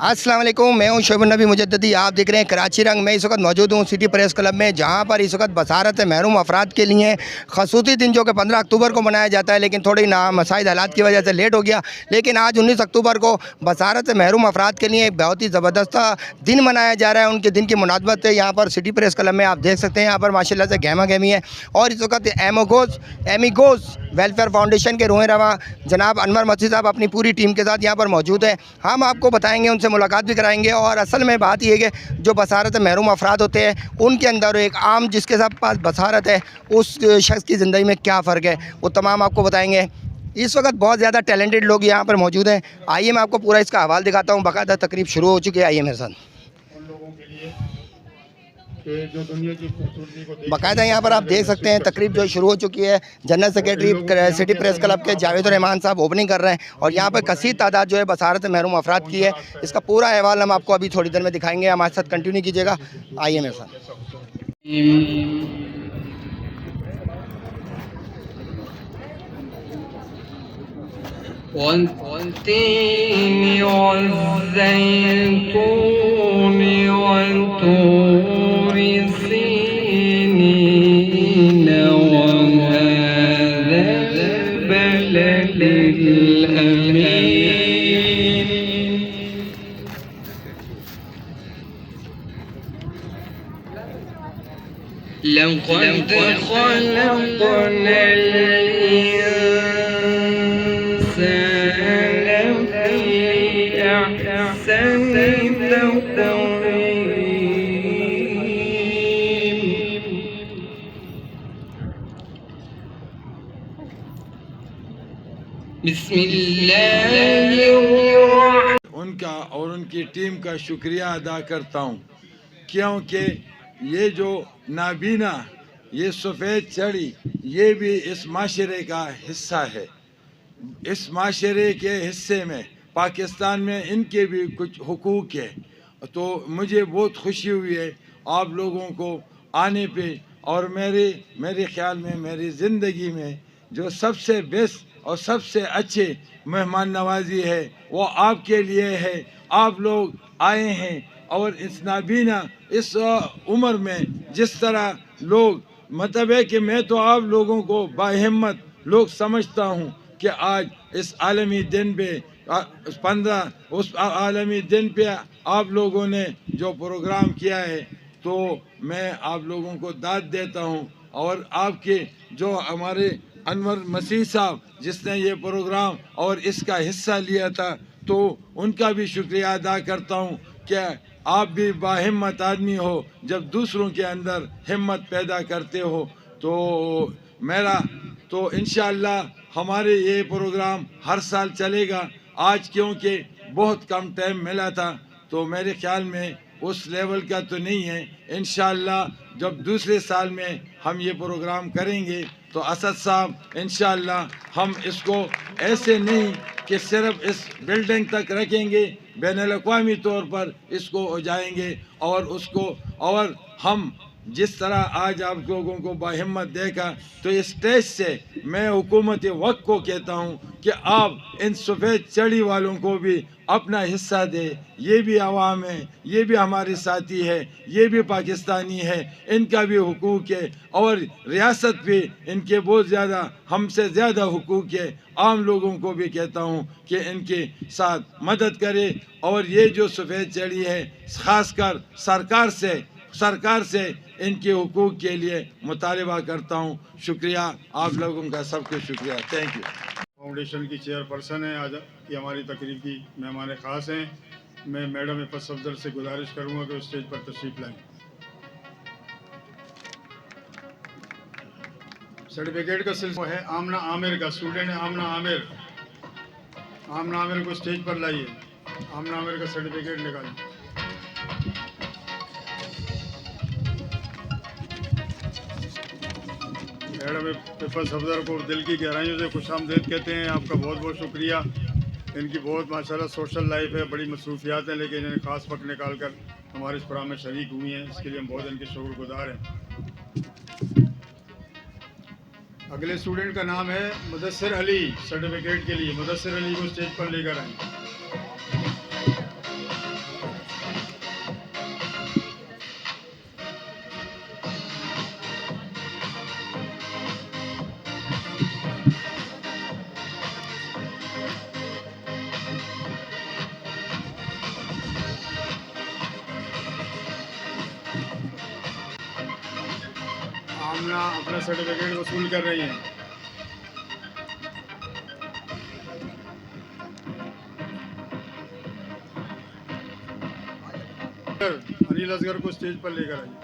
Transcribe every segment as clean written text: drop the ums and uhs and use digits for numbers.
अस्सलाम वालेकुम, मैं हूं शोएब नबी मुजद्ददी। आप देख रहे हैं कराची रंग। मैं इस वक्त मौजूद हूं सिटी प्रेस क्लब में, जहां पर इस वक्त बसारत महरूम अफराद के लिए खसूसी दिन जो कि 15 अक्टूबर को मनाया जाता है, लेकिन थोड़ी नामसाइद हालात की वजह से लेट हो गया। लेकिन आज 19 अक्टूबर को बसारत महरूम अफराद के लिए एक बहुत ही ज़बरदस्त दिन मनाया जा रहा है। उनके दिन की मुनासबत है यहाँ पर सिटी प्रेस क्लब में आप देख सकते हैं, यहाँ पर माशाल्लाह से गहमा गहमी है। और इस वक्त एमिगोज़ वेलफेयर फाउंडेशन के रूह रवा जनाब अनवर मसीह साहब अपनी पूरी टीम के साथ यहाँ पर मौजूद हैं। हम आपको बताएंगे, उनसे मुलाकात भी कराएंगे। और असल में बात ये है कि जो बसारत महरूम अफराद होते हैं, उनके अंदर एक आम जिसके साथ पास बसारत है, उस शख्स की ज़िंदगी में क्या फ़र्क है, वो तमाम आपको बताएंगे। इस वक्त बहुत ज़्यादा टैलेंटेड लोग यहाँ पर मौजूद हैं। आइए मैं आपको पूरा इसका हवाल दिखाता हूँ। बाकायदा तकरीब शुरू हो चुकी है, आइए मेरे साथ। बाकायदा यहाँ पर आप देख सकते हैं तकरीब जो शुरू हो चुकी है। General secretary city press club के जावेद रहमान साहब ओपनिंग कर रहे हैं, और यहाँ पर कसीर तादाद जो है बसारत महरूम अफराद की है। इसका पूरा अहवाल हम आपको अभी थोड़ी देर में दिखाएंगे। हमारे साथ कंटिन्यू कीजिएगा, आइए मेरे साथ। والتين والزيتون والطور سينين وهذا البلد الأمين لقد خلقنا उनका और उनकी टीम का शुक्रिया अदा करता हूँ, क्योंकि ये जो नाबीना, ये सफ़ेद चढ़ी, ये भी इस माशरे का हिस्सा है। इस माशरे के हिस्से में पाकिस्तान में इनके भी कुछ हुकूक है। तो मुझे बहुत खुशी हुई है आप लोगों को आने पे। और मेरे ख़्याल में मेरी ज़िंदगी में जो सबसे बेस्ट और सबसे अच्छे मेहमान नवाजी है वो आपके लिए है। आप लोग आए हैं, और इस नाबीना इस उम्र में जिस तरह लोग, मतलब है कि मैं तो आप लोगों को बाहिम्मत लोग समझता हूँ कि आज इस आलमी दिन पे 15 उस आलमी दिन पे आप लोगों ने जो प्रोग्राम किया है, तो मैं आप लोगों को दाद देता हूँ। और आपके जो हमारे अनवर मसीह साहब जिसने ये प्रोग्राम और इसका हिस्सा लिया था, तो उनका भी शुक्रिया अदा करता हूँ कि आप भी बाहिम्मत आदमी हो। जब दूसरों के अंदर हिम्मत पैदा करते हो तो मेरा तो इंशाअल्लाह हमारे ये प्रोग्राम हर साल चलेगा। आज क्योंकि बहुत कम टाइम मिला था, तो मेरे ख्याल में उस लेवल का तो नहीं है। इंशाअल्लाह जब दूसरे साल में हम ये प्रोग्राम करेंगे तो असद साहब इंशाअल्लाह हम इसको ऐसे नहीं कि सिर्फ इस बिल्डिंग तक रखेंगे, बैनुल-अक़वामी तौर पर इसको हो जाएंगे। और उसको, और हम जिस तरह आज आप लोगों को बाहिम्मत देखा, तो इस स्टेज से मैं हुकूमत वक्त को कहता हूँ कि आप इन सफ़ेद चढ़ी वालों को भी अपना हिस्सा दे। ये भी आवाम है, ये भी हमारे साथी है, ये भी पाकिस्तानी है, इनका भी हुकूक है। और रियासत पे इनके बहुत ज़्यादा, हमसे ज़्यादा हुकूक है। आम लोगों को भी कहता हूँ कि इनके साथ मदद करे। और ये जो सफ़ेद चढ़ी है, ख़ासकर सरकार से इनके हुकूक के लिए मुतालबा करता हूँ। शुक्रिया आप लोगों का, सबको शुक्रिया, थैंक यू। फाउंडेशन की चेयरपर्सन है, आज की हमारी तकरीब की मेहमान ख़ास हैं। मैं मैडम इफ़त सफदर से गुजारिश करूँगा कि स्टेज पर तशरीफ़ लाएँ। सर्टिफिकेट का सिलसिला है आमना आमिर का, स्टूडेंट है आमना आमिर। आमना आमिर को स्टेज पर लाइए। आमना आमिर का सर्टिफिकेट निकालिए। मैडम इफ़त सफदर को दिल की गहराइयों से खुशामदीद कहते हैं। आपका बहुत बहुत शुक्रिया। इनकी बहुत माशाल्लाह सोशल लाइफ है, बड़ी मसरूफियात हैं, लेकिन इन्हें ख़ास वक्त निकाल कर हमारे इस प्रोग्राम में शरीक हुई हैं। इसके लिए हम बहुत इनके शुक्रगुजार हैं। अगले स्टूडेंट का नाम है मुदस्सिर अली। सर्टिफिकेट के लिए मुदस्सिर अली को स्टेज पर लेकर आए। अपना सर्टिफिकेट वसूल कर रही हैं। अनिल असगर को स्टेज पर लेकर आइए।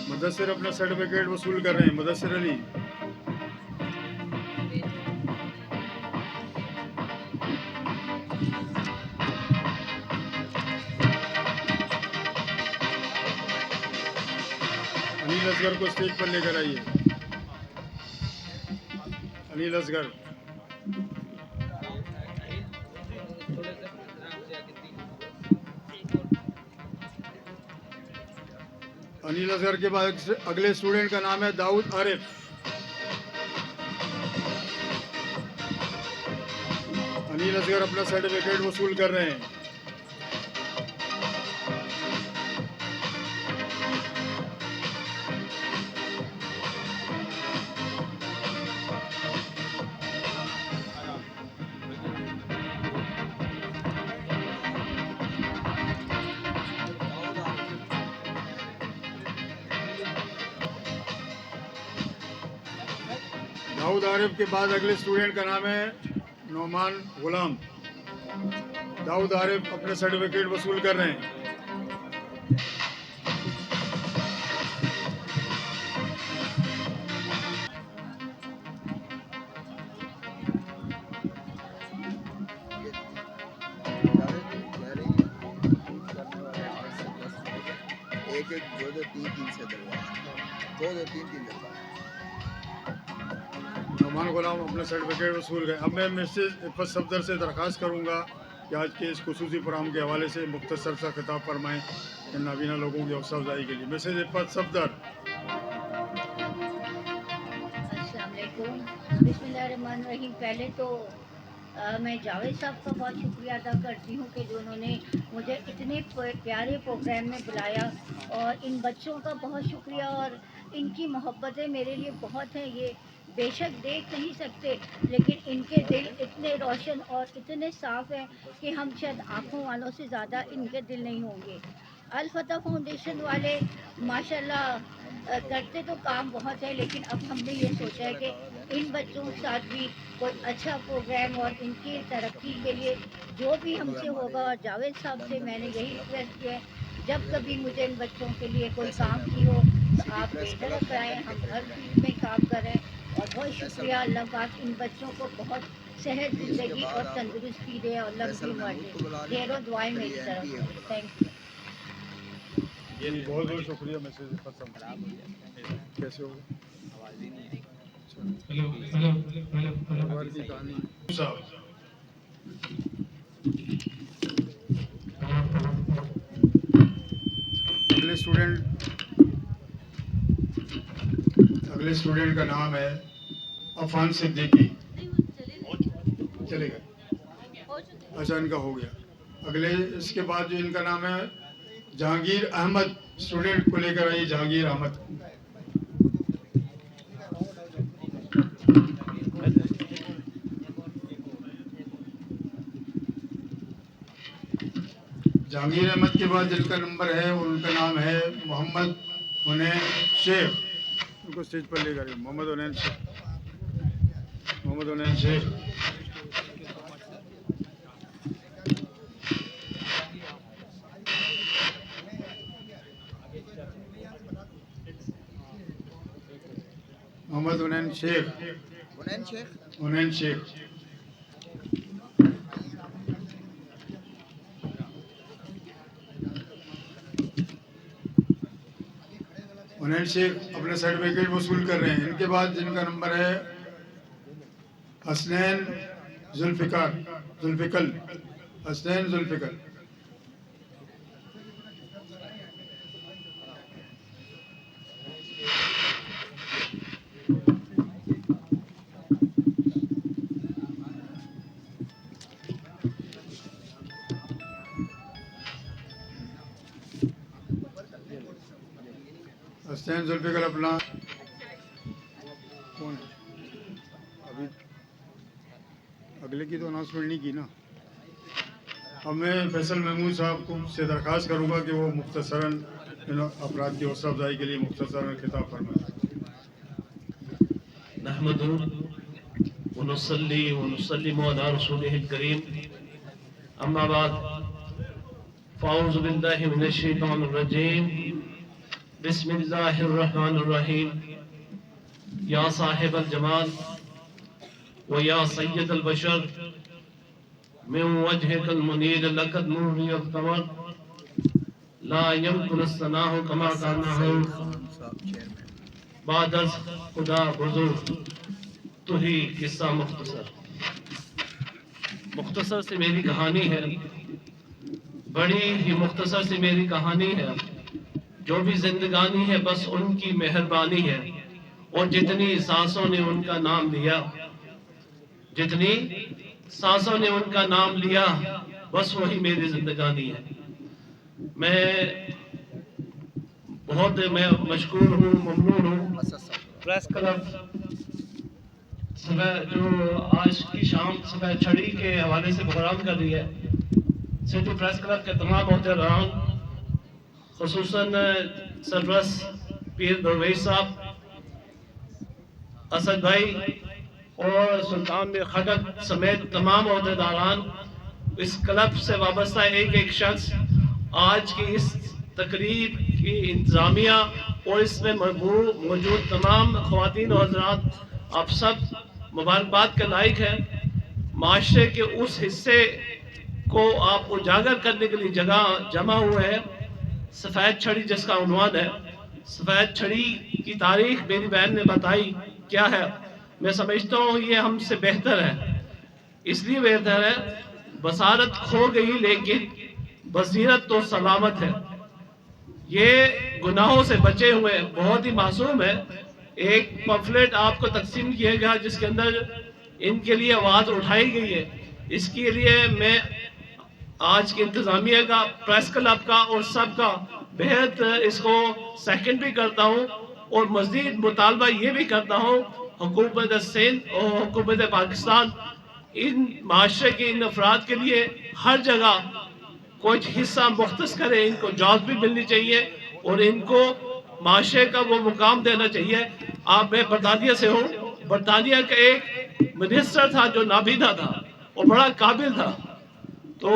मुदस्सिर अपना सर्टिफिकेट वसूल कर रहे हैं। मुदस्सिर अली। अनिल असगर को स्टेज पर लेकर आइए। अनिल असगर। अनिल असगर के बाद अगले स्टूडेंट का नाम है दाऊद आरिफ। अनिल असगर अपना सर्टिफिकेट वसूल कर रहे हैं। दाऊद आरिफ के बाद अगले स्टूडेंट का नाम है नौमान गुलाम। दाऊद आरिफ अपने सर्टिफिकेट वसूल कर रहे हैं। एक एक दो दो तीन तीन से दो दो तीन तीन दरबार। नौमान गुलाम अपने सर्टिफिकेट वसूल गए। अब मैं मिसेज इफ़त सफदर से दरख्वास्त करूंगा कि आज के इस खुसूसी प्रोग्राम के हवाले से मुख्तसर सा खिताब फरमाएँ इन नाबीना लोगों की हौसला अफजाई के लिए। मिसेज इफ़त सफदर। अस्सलाम वालेकुम। बिस्मिल्लाहिर्रहमानिर्रहीम। पहले तो मैं जावेद साहब का बहुत शुक्रिया अदा करती हूँ कि जो उन्होंने मुझे इतने प्यारे प्रोग्राम में बुलाया, और इन बच्चों का बहुत शुक्रिया, और इनकी मोहब्बतें मेरे लिए बहुत हैं। ये बेशक देख नहीं सकते, लेकिन इनके दिल इतने रोशन और इतने साफ़ हैं कि हम शायद आँखों वालों से ज़्यादा इनके दिल नहीं होंगे। अल फतह फाउंडेशन वाले माशाल्लाह करते तो काम बहुत है, लेकिन अब हमने ये सोचा है कि इन बच्चों के साथ भी कोई अच्छा प्रोग्राम और इनकी तरक्की के लिए जो भी हमसे होगा। और जावेद साहब से मैंने यही रिक्वेस्ट किया है, जब कभी मुझे इन बच्चों के लिए कोई काम की हो तो आप बेशक कराएँ। हम हर फील्ड में काम कर रहे हैं, और बहुत शुक्रिया। अल्लाह पाक इन बच्चों को बहुत सेहत, ज़िंदगी और तंदुरुस्ती दे और लंबी उम्र दे। ढेरों दुआएं मेरी तरफ से। Thank you. बहुत बहुत शुक्रिया मिसेज इफ़त सफदर। कैसे हो? परिवार की कहानी साहब। अगले स्टूडेंट का नाम है अफान सिद्दीकी। चलेगा? अच्छा, इनका हो गया। अगले इसके बाद जो इनका नाम है जहांगीर अहमद। स्टूडेंट को लेकर आइए जहांगीर अहमद। जहांगीर अहमद के बाद जिनका नंबर है उनका नाम है मोहम्मद हुनैन शेख। उनको स्टेज पर लेकर आइए। मोहम्मद हुनैन शेख। मोहम्मद हुनैन शेख। मोहम्मद हुनैन शेख। हुनैन शेख। हुनैन शेख। हुनैन शेख अपने सर्टिफिकेट वसूल कर रहे हैं। इनके बाद जिनका नंबर है हसनैन जुल्फिकल। हसनैन जुल्फिकल। हसनैन जुल्फिकल अपना कौन है? अभी अगले की तो अनाउंसमेंट नहीं की ना। अब मैं फैसल महमूद साहब को से दरख्वास्त करूंगा कि वो मुख्तसरन इन अफराद की हौसला अफजाई के लिए मुख्तसर खिताब फरमाएं। नहमदुहु व नुसल्ली व नुसल्लिमु अला रसूलिहिल करीम अम्मा बाद फ़अऊज़ु बिल्लाहि मिनश शैतानिर रजीम बिस्मिल्लाहिर रहमानिर रहीम या साहिबल जमाल व या सय्यदल बशर मिन वजहिकल मुनीर लक़द नूरियल क़मर ला यमकुनुस सनाहु कमा कानहु बादस खुदा बुजुर्ग तो ही किस्सा मुख्तसर से मेरी कहानी है, बड़ी ही मुख्तसर से मेरी कहानी है। जो भी जिंदगानी है बस उनकी मेहरबानी है, और जितनी सांसों ने उनका नाम लिया, जितनी सांसों ने उनका नाम लिया, बस वही मेरी जिंदगानी है। मैं मशकूर हूँ, ममनून हूँ प्रेस क्लब सुबह जो आज की शाम सुबह छड़ी के हवाले से प्रोग्राम कर रही है। सिटी प्रेस क्लब के तमाम मोहतरम, खुसूसन सरप्रस पीर दरवेश साहब, असद भाई और सुल्तान में खटक समेत तमाम मोहतरदारान, इस क्लब से वाबस्ता एक एक शख्स, आज की इस तकरीब की इंतजामिया और इसमें मौजूद तमाम ख़वातीन और हज़रात, आप सब मुबारकबाद के लायक हैं। माशरे के उस हिस्से को आप उजागर करने के लिए जगह जमा हुए हैं। सफ़ेद छड़ी जिसका उन्वान है, सफ़ेद छड़ी की तारीख मेरी बहन ने बताई क्या है। मैं समझता हूँ ये हमसे बेहतर है। इसलिए बेहतर है, बसारत खो गई लेकिन बसीरत तो सलामत है। ये गुनाहों से बचे हुए बहुत ही मासूम है। एक पम्फलेट आपको तकसीम किया गया जिसके अंदर इनके लिए आवाज़ उठाई गई है। इसके लिए मैं आज की इंतज़ामिया का, प्रेस क्लब का और सब का बेहद इसको सेकंड भी करता हूँ, और मज़ीद मुतालबा ये भी करता हूँ हुकूमत सिंध और हुकूमत पाकिस्तान इन माशरे के इन अफराद के लिए हर जगह कुछ हिस्सा मुख्तस करे। इनको जॉब भी मिलनी चाहिए और इनको माशरे का वो मुकाम देना चाहिए। मैं बरतानिया से हूँ। बरतानिया का एक मिनिस्टर था जो नाबीना था और बड़ा काबिल था, तो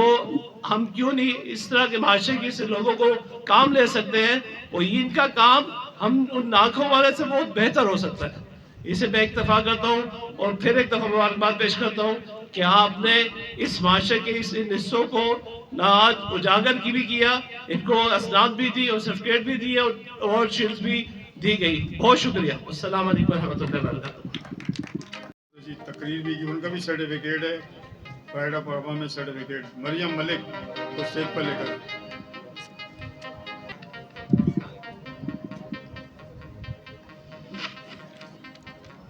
हम क्यों नहीं इस तरह के माशरे के से लोगों को काम ले सकते हैं, और इनका काम हम उन नाखों वाले से बहुत बेहतर हो सकता है। इसे मैं इत्तफा करता हूँ और फिर एक दफ़ा मुबारकबाद पेश करता हूँ कि आपने इस माशरे के इन हिस्सों को ना आज उजागर की भी किया, इनको असनाद भी दी और सर्टिफिकेट भी दिए और शील्ड्स भी दी गई। बहुत शुक्रिया। अस्सलाम वालेकुम रहमतुल्लाहि व बरकातहू। जी तकरीर भी की, उनका भी सर्टिफिकेट है, pride of performance certificate. Mariam Malik को स्टेज पर लेकर।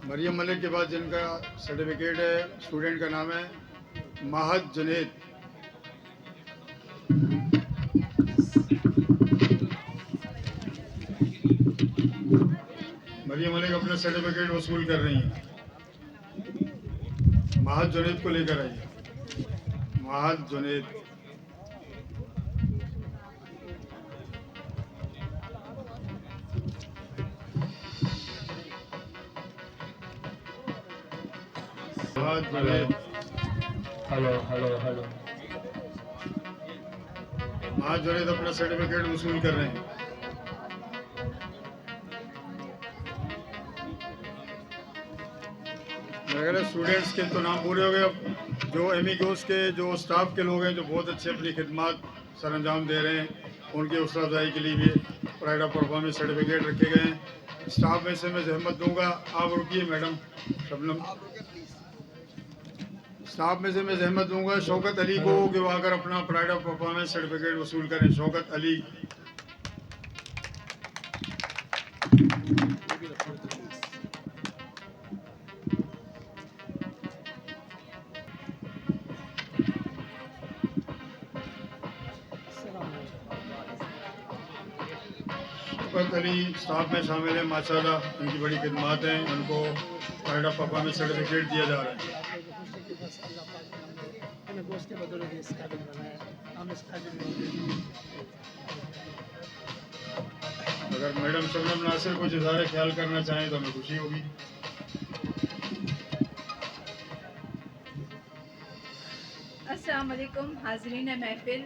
मरियम मलिक के बाद जिनका सर्टिफिकेट है, स्टूडेंट का नाम है महद जुनैद। मरियम मलिक अपना सर्टिफिकेट वसूल कर रही हैं। महद जुनैद को लेकर आइए। Mahad Junaid. Mahad Junaid. Hello hello hello. Mahad Junaid अपना सर्टिफिकेट वसूल कर रहे हैं। अगर स्टूडेंट्स के तो नाम पूरे हो गए। अब जो एमिगोस के जो स्टाफ के लोग हैं जो बहुत अच्छे अपनी खिदमत सर अंजाम दे रहे हैं, उनकी हौसला अफजाई के लिए भी प्राइड ऑफ परफॉर्मेंस सर्टिफिकेट रखे गए हैं। स्टाफ में से मैं जहमत दूंगा, आप रुकिए मैडम शबनम। स्टाफ में से मैं जहमत दूंगा शौकत अली को कि वो आकर अपना प्राइड ऑफ परफॉर्मेंस सर्टिफिकेट वसूल करें। शौकत अली। शौकत अली स्टाफ में शामिल है। माशाल्लाह इनकी बड़ी खिदमत हैं, उनको प्राइड ऑफ परफॉर्मेंस सर्टिफिकेट दिया जा रहा है। अगर मैडम शबनम नासिर कुछ इज़हार ख्याल करना चाहें तो हमें खुशी होगी। अस्सलाम वालेकुम हाज़रीन महफिल,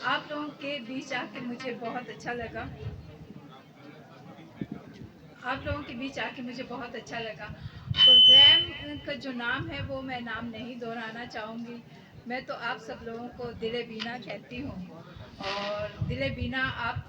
आप लोगों के बीच आके मुझे बहुत अच्छा लगा। आप लोगों के बीच आके मुझे बहुत अच्छा लगा। प्रोग्राम का जो नाम है वो मैं नाम नहीं दोहराना चाहूँगी। मैं तो आप सब लोगों को दिले बीना कहती हूँ, और दिले बीना आप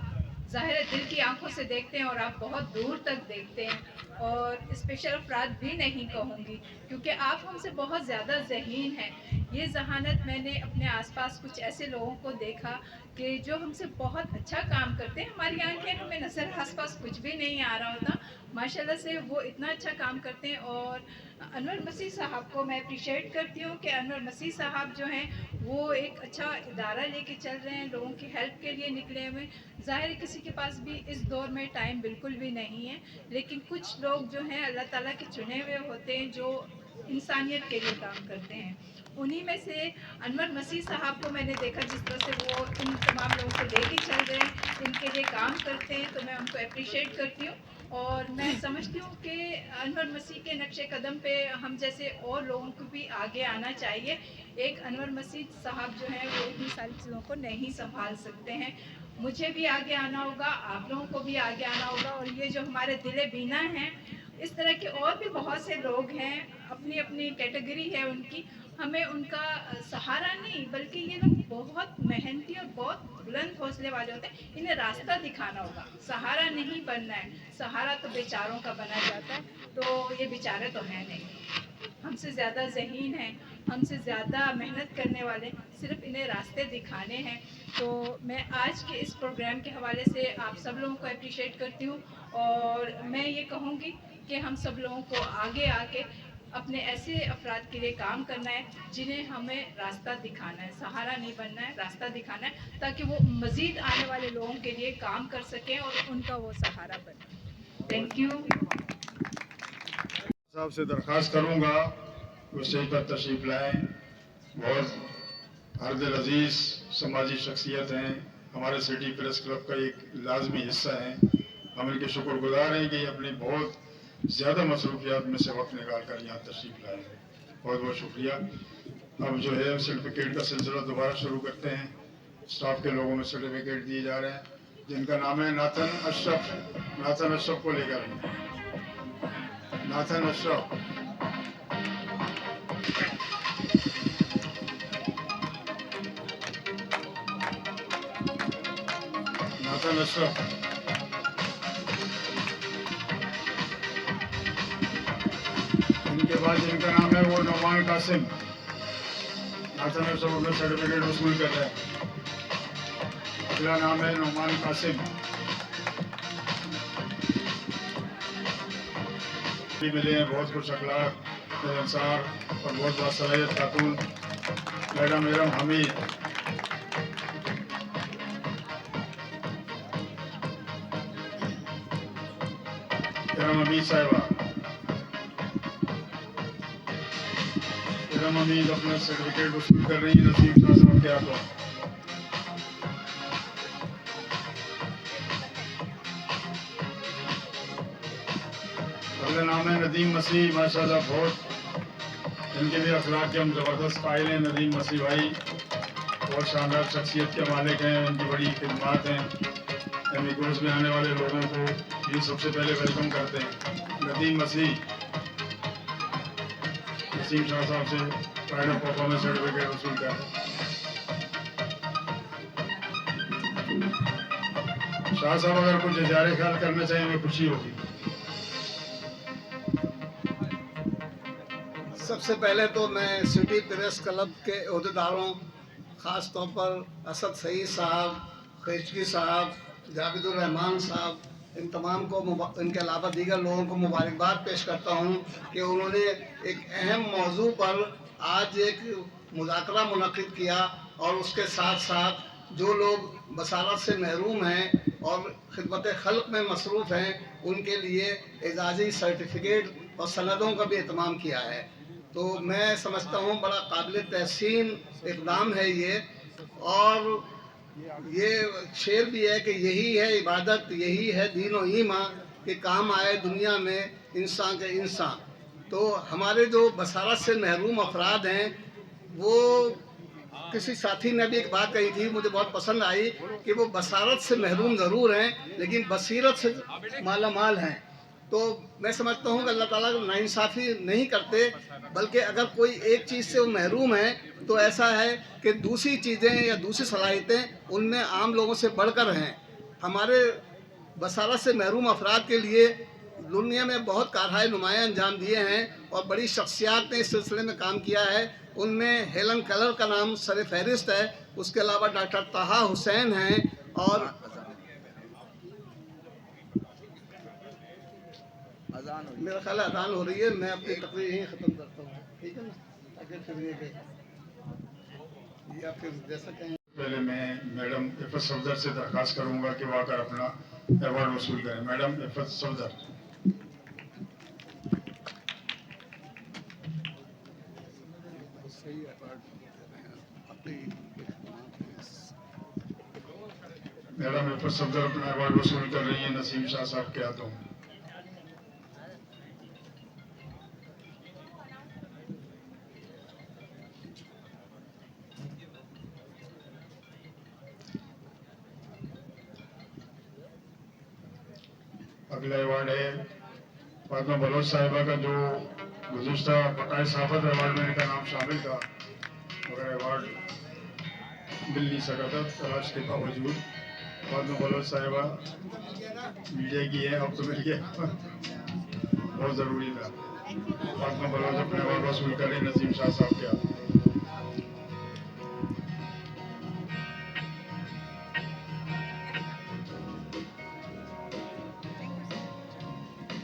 ज़ाहिर है दिल की आंखों से देखते हैं और आप बहुत दूर तक देखते हैं, और स्पेशल अफराद भी नहीं कहूँगी क्योंकि आप हमसे बहुत ज़्यादा ज़हीन हैं। ये जहानत मैंने अपने आसपास कुछ ऐसे लोगों को देखा कि जो हमसे बहुत अच्छा काम करते हैं। हमारी आंखें हमें नज़र आसपास कुछ भी नहीं आ रहा होता, माशाल्लाह से वो इतना अच्छा काम करते हैं। और अनवर मसीह साहब को मैं अप्रिशिएट करती हूँ कि अनवर मसीह साहब जो हैं वो एक अच्छा इदारा लेके चल रहे हैं, लोगों की हेल्प के लिए निकले हुए। ज़ाहिर है किसी के पास भी इस दौर में टाइम बिल्कुल भी नहीं है, लेकिन कुछ लोग जो हैं अल्लाह ताला के चुने हुए होते हैं जो इंसानियत के लिए काम करते हैं। उन्हीं में से अनवर मसीह साहब को मैंने देखा, जिस तरह से वो इन तमाम लोगों को लेके चल रहे हैं, इनके लिए काम करते हैं, तो मैं उनको अप्रिशिएट करती हूँ। और मैं समझती हूँ कि अनवर मसीह के नक्शे कदम पे हम जैसे और लोगों को भी आगे आना चाहिए। एक अनवर मसीह साहब जो हैं वो इतनी सारी चीज़ों को नहीं संभाल सकते हैं। मुझे भी आगे आना होगा, आप लोगों को भी आगे आना होगा, और ये जो हमारे दिले बीना हैं, इस तरह के और भी बहुत से लोग हैं, अपनी अपनी कैटेगरी है उनकी। हमें उनका सहारा नहीं, बल्कि ये लोग बहुत मेहनती और बहुत बुलंद हौसले वाले होते हैं, इन्हें रास्ता दिखाना होगा, सहारा नहीं बनना है। सहारा तो बेचारों का बना जाता है, तो ये बेचारे तो हैं नहीं, हमसे ज़्यादा ज़हीन हैं, हमसे ज़्यादा मेहनत करने वाले, सिर्फ इन्हें रास्ते दिखाने हैं। तो मैं आज के इस प्रोग्राम के हवाले से आप सब लोगों को अप्रिशिएट करती हूँ, और मैं ये कहूँगी कि हम सब लोगों को आगे आके अपने ऐसे अफराद के लिए काम करना है जिन्हें हमें रास्ता दिखाना है, सहारा नहीं बनना है, रास्ता दिखाना है, ताकि वो मज़ीद आने वाले लोगों के लिए काम कर सकें और उनका वो सहारा बने। Thank you. साहब से दरख्वास्त करूँगा वो स्टेज पर तशरीफ़ लाएँ। बहुत हरदिल अजीज़ समाजी शख्सियत हैं, हमारे सिटी प्रेस क्लब का एक लाजमी हिस्सा हैं। हम इनके शुक्रगुजार हैं कि ये अपनी बहुत ज़्यादा मसरूफियात में से वक्त निकाल कर यहाँ तशरीफ़ लाए हैं। बहुत बहुत शुक्रिया। अब जो है सर्टिफिकेट का सिलसिला दोबारा शुरू करते हैं। स्टाफ के लोगों में सर्टिफिकेट दिए जा रहे हैं, जिनका नाम है नाथन अशरफ। नाथन अशरफ को लेकर नाथन अशरफ। नाथन अशरफ। इनके बाद जिनका नाम है वो नौमान कासिम। नाथन अशरफ अपना सर्टिफिकेट वसूल कर रहे हैं। अगला नाम है नौमान कासिम। भी मिले हैं बहुत कुछ अखलाक, इंसार और बहुत बासलाहियत खातून मैडम इरम हमीद। इरम हमीद साहिबा। इरम हमीद अपना सर्टिफिकेट वसूल कर रही है नसीम शाह साहब के हाथों। अगला नाम है नदीम मसीह। माशाल्लाह बहुत इनके भी अखलाक के हम ज़बरदस्त कायल हैं। नदीम मसीह भाई बहुत शानदार शख्सियत के मालिक हैं, उनकी बड़ी खिदमात हैं। एमिकोस में आने वाले लोगों को ये सबसे पहले वेलकम करते हैं। नदीम मसीह नसीम शाह साहब से प्राइड ऑफ परफॉर्मेंस सर्टिफिकेट वसूल कर। शाह साहब अगर कुछ इज़हार ख्याल करना चाहिए हमें खुशी होगी। सबसे पहले तो मैं सिटी प्रेस क्लब के अहदेदारों, ख़ास तौर पर असद सईद साहब, खिचकी साहब, जावेदुर रहमान साहब, इन तमाम को इनके अलावा दीगर लोगों को मुबारकबाद पेश करता हूँ कि उन्होंने एक अहम मौजू पर आज एक मुज़ाकरा मुनक़िद किया, और उसके साथ साथ जो लोग बसारत से महरूम हैं और खिदमत खल्क़ में मसरूफ़ हैं उनके लिए एजाज़ी सर्टिफिकेट और सनदों का भी एहतमाम किया है। तो मैं समझता हूँ बड़ा काबिल तहसीन इक़दाम है ये। और ये शेर भी है कि यही है इबादत, यही है दीन और ईमान, कि काम आए दुनिया में इंसान के इंसान। तो हमारे जो बसारत से महरूम अफराद हैं, वो किसी साथी ने भी एक बात कही थी, मुझे बहुत पसंद आई, कि वो बसारत से महरूम ज़रूर हैं लेकिन बसीरत से माला माल हैं। तो मैं समझता हूँ कि अल्लाह ताला नाइंसाफ़ी नहीं करते, बल्कि अगर कोई एक चीज़ से वो महरूम है तो ऐसा है कि दूसरी चीज़ें या दूसरी सलाहियतें उनमें आम लोगों से बढ़कर हैं। हमारे बसारत से महरूम अफराद के लिए दुनिया में बहुत कारहाय नुमायाँ अंजाम दिए हैं और बड़ी शख्सियात ने इस सिलसिले में काम किया है। उनमें हेलन कलर का नाम सर फहरिस्त है, उसके अलावा डॉक्टर ताहा हुसैन हैं, और मेरा ख्याल है अजान हो रही है, मैं अपनी तकरीर यहीं ख़त्म करता हूँ, ठीक है ना, ताकि फिर ये आप फिर जैसा कहें। पहले मैं मैडम इफ़त सफदर से दरख्वास्त करूंगा कि वो आकर अपना अवार्ड वसूल करें। मैडम इफ़त सफदर। मैडम इफ़त सफदर अपना अवार्ड वसूल कर रही हैं नसीम शाह साहब के हाथों। अगला अवार्ड है फातिमा बलोच साहिबा का, जो गुज़िश्ता बकाए सहाफ़त अवार्ड में इनका नाम शामिल था मगर अवार्ड मिल नहीं सका था तलाश के बावजूद। फातिमा बलोच साहिबा मीडिया की है, अब तो मिल गया, बहुत ज़रूरी था। फातिमा बलोच अपने अवार्ड वसूल कर रही नसीम शाह साहब के हाथ।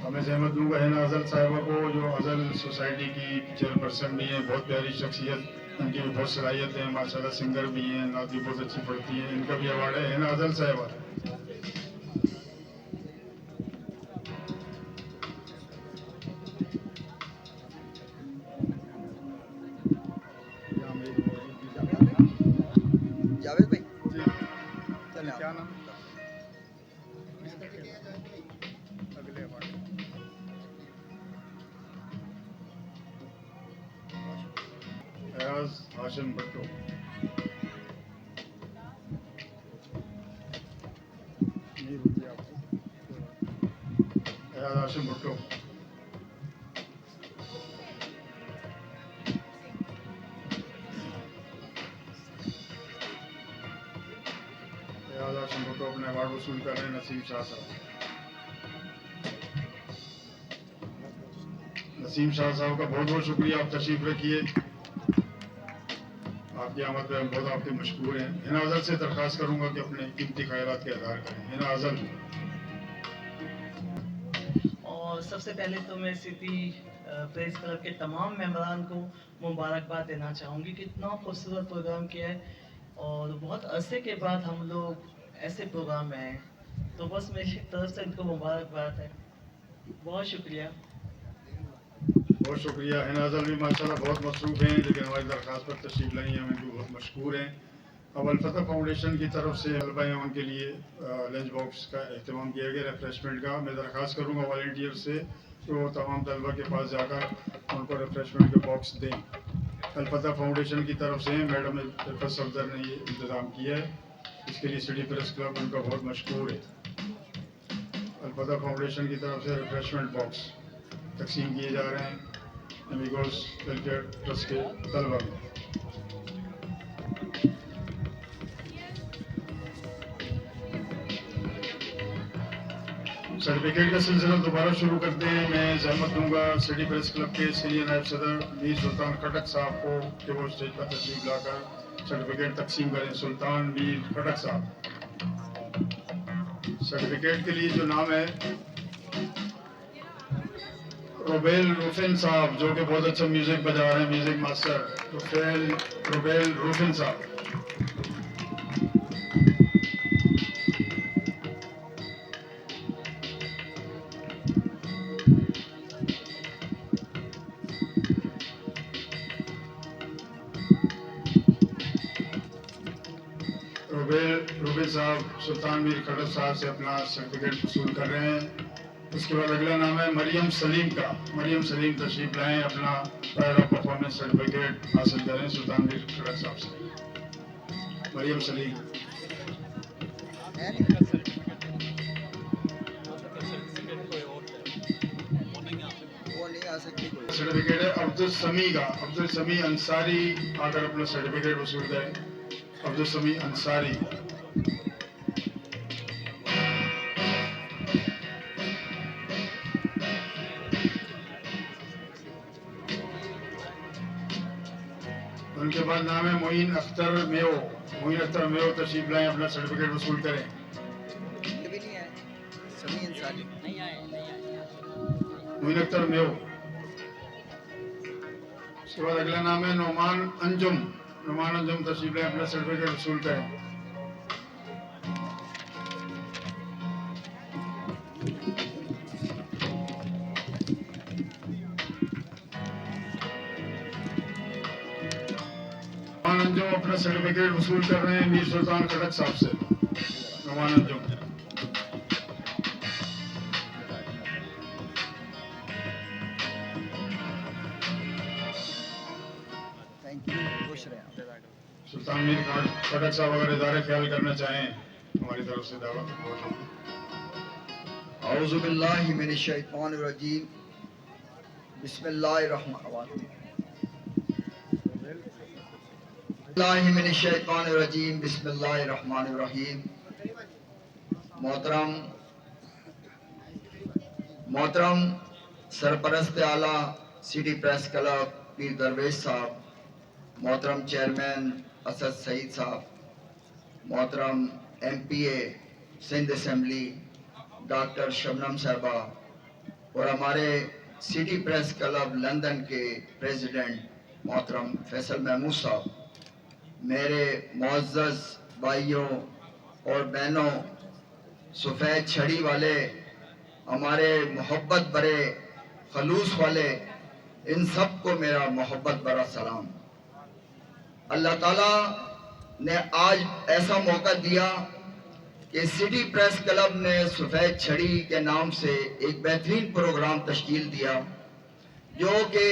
मैं जहमत दूंगा हिना अजल साहिबा को, जो अजल सोसाइटी की चेयरपर्सन भी हैं, बहुत प्यारी शख्सियत, इनकी भी बहुत सलाहियत है, माशाल्लाह सिंगर भी हैं, नात भी बहुत अच्छी पढ़ती हैं, इनका भी अवार्ड है हिना अजल साहिबा। जावेद भाई क्या नाम? अगले अवार्ड फयाज हाशिम भट्टो। फयाज हाशिम भट्टो। फयाज हाशिम भट्टो अपने अवार्ड वसूल कर रहे हैं नसीम शाह साहब। नसीम शाह साहब का बहुत बहुत शुक्रिया, आप तशरीफ रखिए, आपकी आमद पे हम बहुत आपके मशकूर हैं। हिना अजल से दरख्वास्त करूंगा कि अपने कीमती ख्यालात के इज़हार करें। हिना अजल। और सबसे पहले तो मैं सिटी प्रेस क्लब के तमाम मेंबरान को मुबारकबाद देना चाहूँगी कि इतना खूबसूरत प्रोग्राम किया है और बहुत अरसे के बाद हम लोग ऐसे प्रोग्राम में हैं, तो बस मेरी तरफ से इनको मुबारकबाद है। बहुत शुक्रिया। बहुत शुक्रिया। हिना अजल भी माशाल्लाह बहुत मसरूफ़ हैं, लेकिन हमारी दरख्वास्त पर तशरीफ लाई हैं, हम इनको बहुत मशकूर हैं। अब अलफतह फाउंडेशन की तरफ से तलबा हैं उनके लिए लंच बॉक्स का अहतमाम किया गया, रिफ्रेशमेंट का। मैं दरख्वास्त करूँगा वॉलंटियर से कि वो तमाम तलबा के पास जाकर उनको रिफ्रेशमेंट के बॉक्स दें। अलफतह फाउंडेशन की तरफ से मैडम इफ़त सफदर ने ये इंतज़ाम किया है, इसके लिए सिटी प्रेस क्लब उनका बहुत मशकूर है। अलफतह फाउंडेशन की तरफ से रिफ्रेशमेंट बॉक्स तकसीम किए जा रहे हैं अमीगोस वेलफेयर ट्रस्ट के तलबा में। सर्टिफिकेट का सिलसिला दोबारा शुरू करते हैं। मैं जहमत दूंगा सिटी प्रेस क्लब के सीनियर नायब सदर मीर सुल्तान खटक साहब को कि वो स्टेज पर तशरीफ लाकर सर्टिफिकेट तकसीम करें। सुल्तान मीर खटक साहब। सर्टिफिकेट के लिए जो नाम है रुबेल रूफिन साहब, जो कि बहुत अच्छा म्यूजिक बजा रहे हैं, म्यूजिक मास्टर रुबेल रूफिन साहब। रुबेल साहब सुल्तान मीर खड़क साहब से अपना सर्टिफिकेट वसूल कर रहे हैं। उसके बाद अगला नाम है मरियम सलीम का। मरियम सलीम तशरीफ लाएं, अपना पैरा परफॉर्मेंस सर्टिफिकेट हासिल करें सुल्तान मीर खड़क साहब से। मरियम सलीम। सर्टिफिकेट है अब्दुल समी का। अब्दुल समी अंसारी आकर अपना सर्टिफिकेट वसूल करें। अब्दुल समी अंसारी। उनके बाद नाम है मोइन अख्तर मेयो। मोइन अख्तर मेयो तशरीफ लाएं, अपना सर्टिफिकेट वसूल करें। मोइन अख्तर मेयो। उसके बाद अगला नाम है नोमान अंजुम। नोमान अंजुम तशरीफ लाएं, अपना सर्टिफिकेट वसूल करें। नोमान अंजुम अपना सर्टिफिकेट वसूल कर रहे हैं मीर सुल्तान खड़क साहब से। नोमान अंजुम। सुल्तान मीर खड़क साहब अगर इदारे ख्याल करना चाहें हमारी तरफ से दावत। औज़ु बिल्लाहि मिनश शैतानिर रजीम। बिस्मिल्लाहिर रहमानिर रहीम। बिस्मिल्लाहि मिनश शैतानिर रजीम। बिस्मिल्लाहिर रहमानिर रहीम। मोहतरम सरपरस्त आला सिटी प्रेस क्लब पीर दरवेश साहब, मोहतरम चेयरमैन असद सईद साहब, मोहतरम MPA Sindh assembly doctor Shabnam साहबा और हमारे सिटी प्रेस क्लब लंदन के प्रेसिडेंट मोहतरम फैसल महमूद साहब, मेरे मुअज़्ज़ज़ भाइयों और बहनों, सफ़ेद छड़ी वाले, हमारे मोहब्बत भरे खलूस वाले, इन सब को मेरा मोहब्बत भरा सलाम। अल्लाह ताला ने आज ऐसा मौका दिया कि सिटी प्रेस क्लब ने सफ़ेद छड़ी के नाम से एक बेहतरीन प्रोग्राम तश्कील दिया, जो कि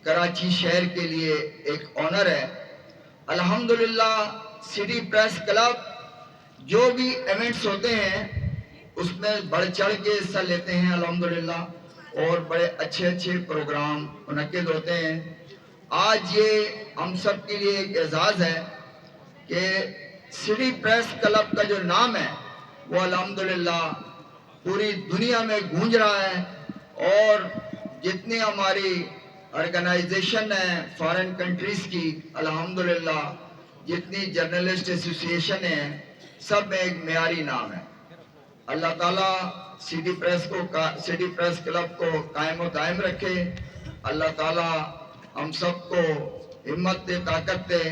कराची शहर के लिए एक ऑनर है। अल्हम्दुलिल्लाह सिटी प्रेस क्लब जो भी इवेंट्स होते हैं उसमें बढ़ चढ़ के हिस्सा लेते हैं अल्हम्दुलिल्लाह, और बड़े अच्छे अच्छे प्रोग्राम मुनक्किद होते हैं। आज ये हम सब के लिए एक एजाज़ है कि सिटी प्रेस क्लब का जो नाम है वो अल्हम्दुलिल्लाह पूरी दुनिया में गूंज रहा है, और जितनी हमारी ऑर्गेनाइजेशन है फॉरेन कंट्रीज़ की, अल्हम्दुलिल्लाह जितनी जर्नलिस्ट एसोसिएशन है, सब में एक मेयारी नाम है। अल्लाह ताला सिटी प्रेस क्लब को कायम व दायम रखे। अल्लाह ताला हम सबको हिम्मत दे, ताकत दे,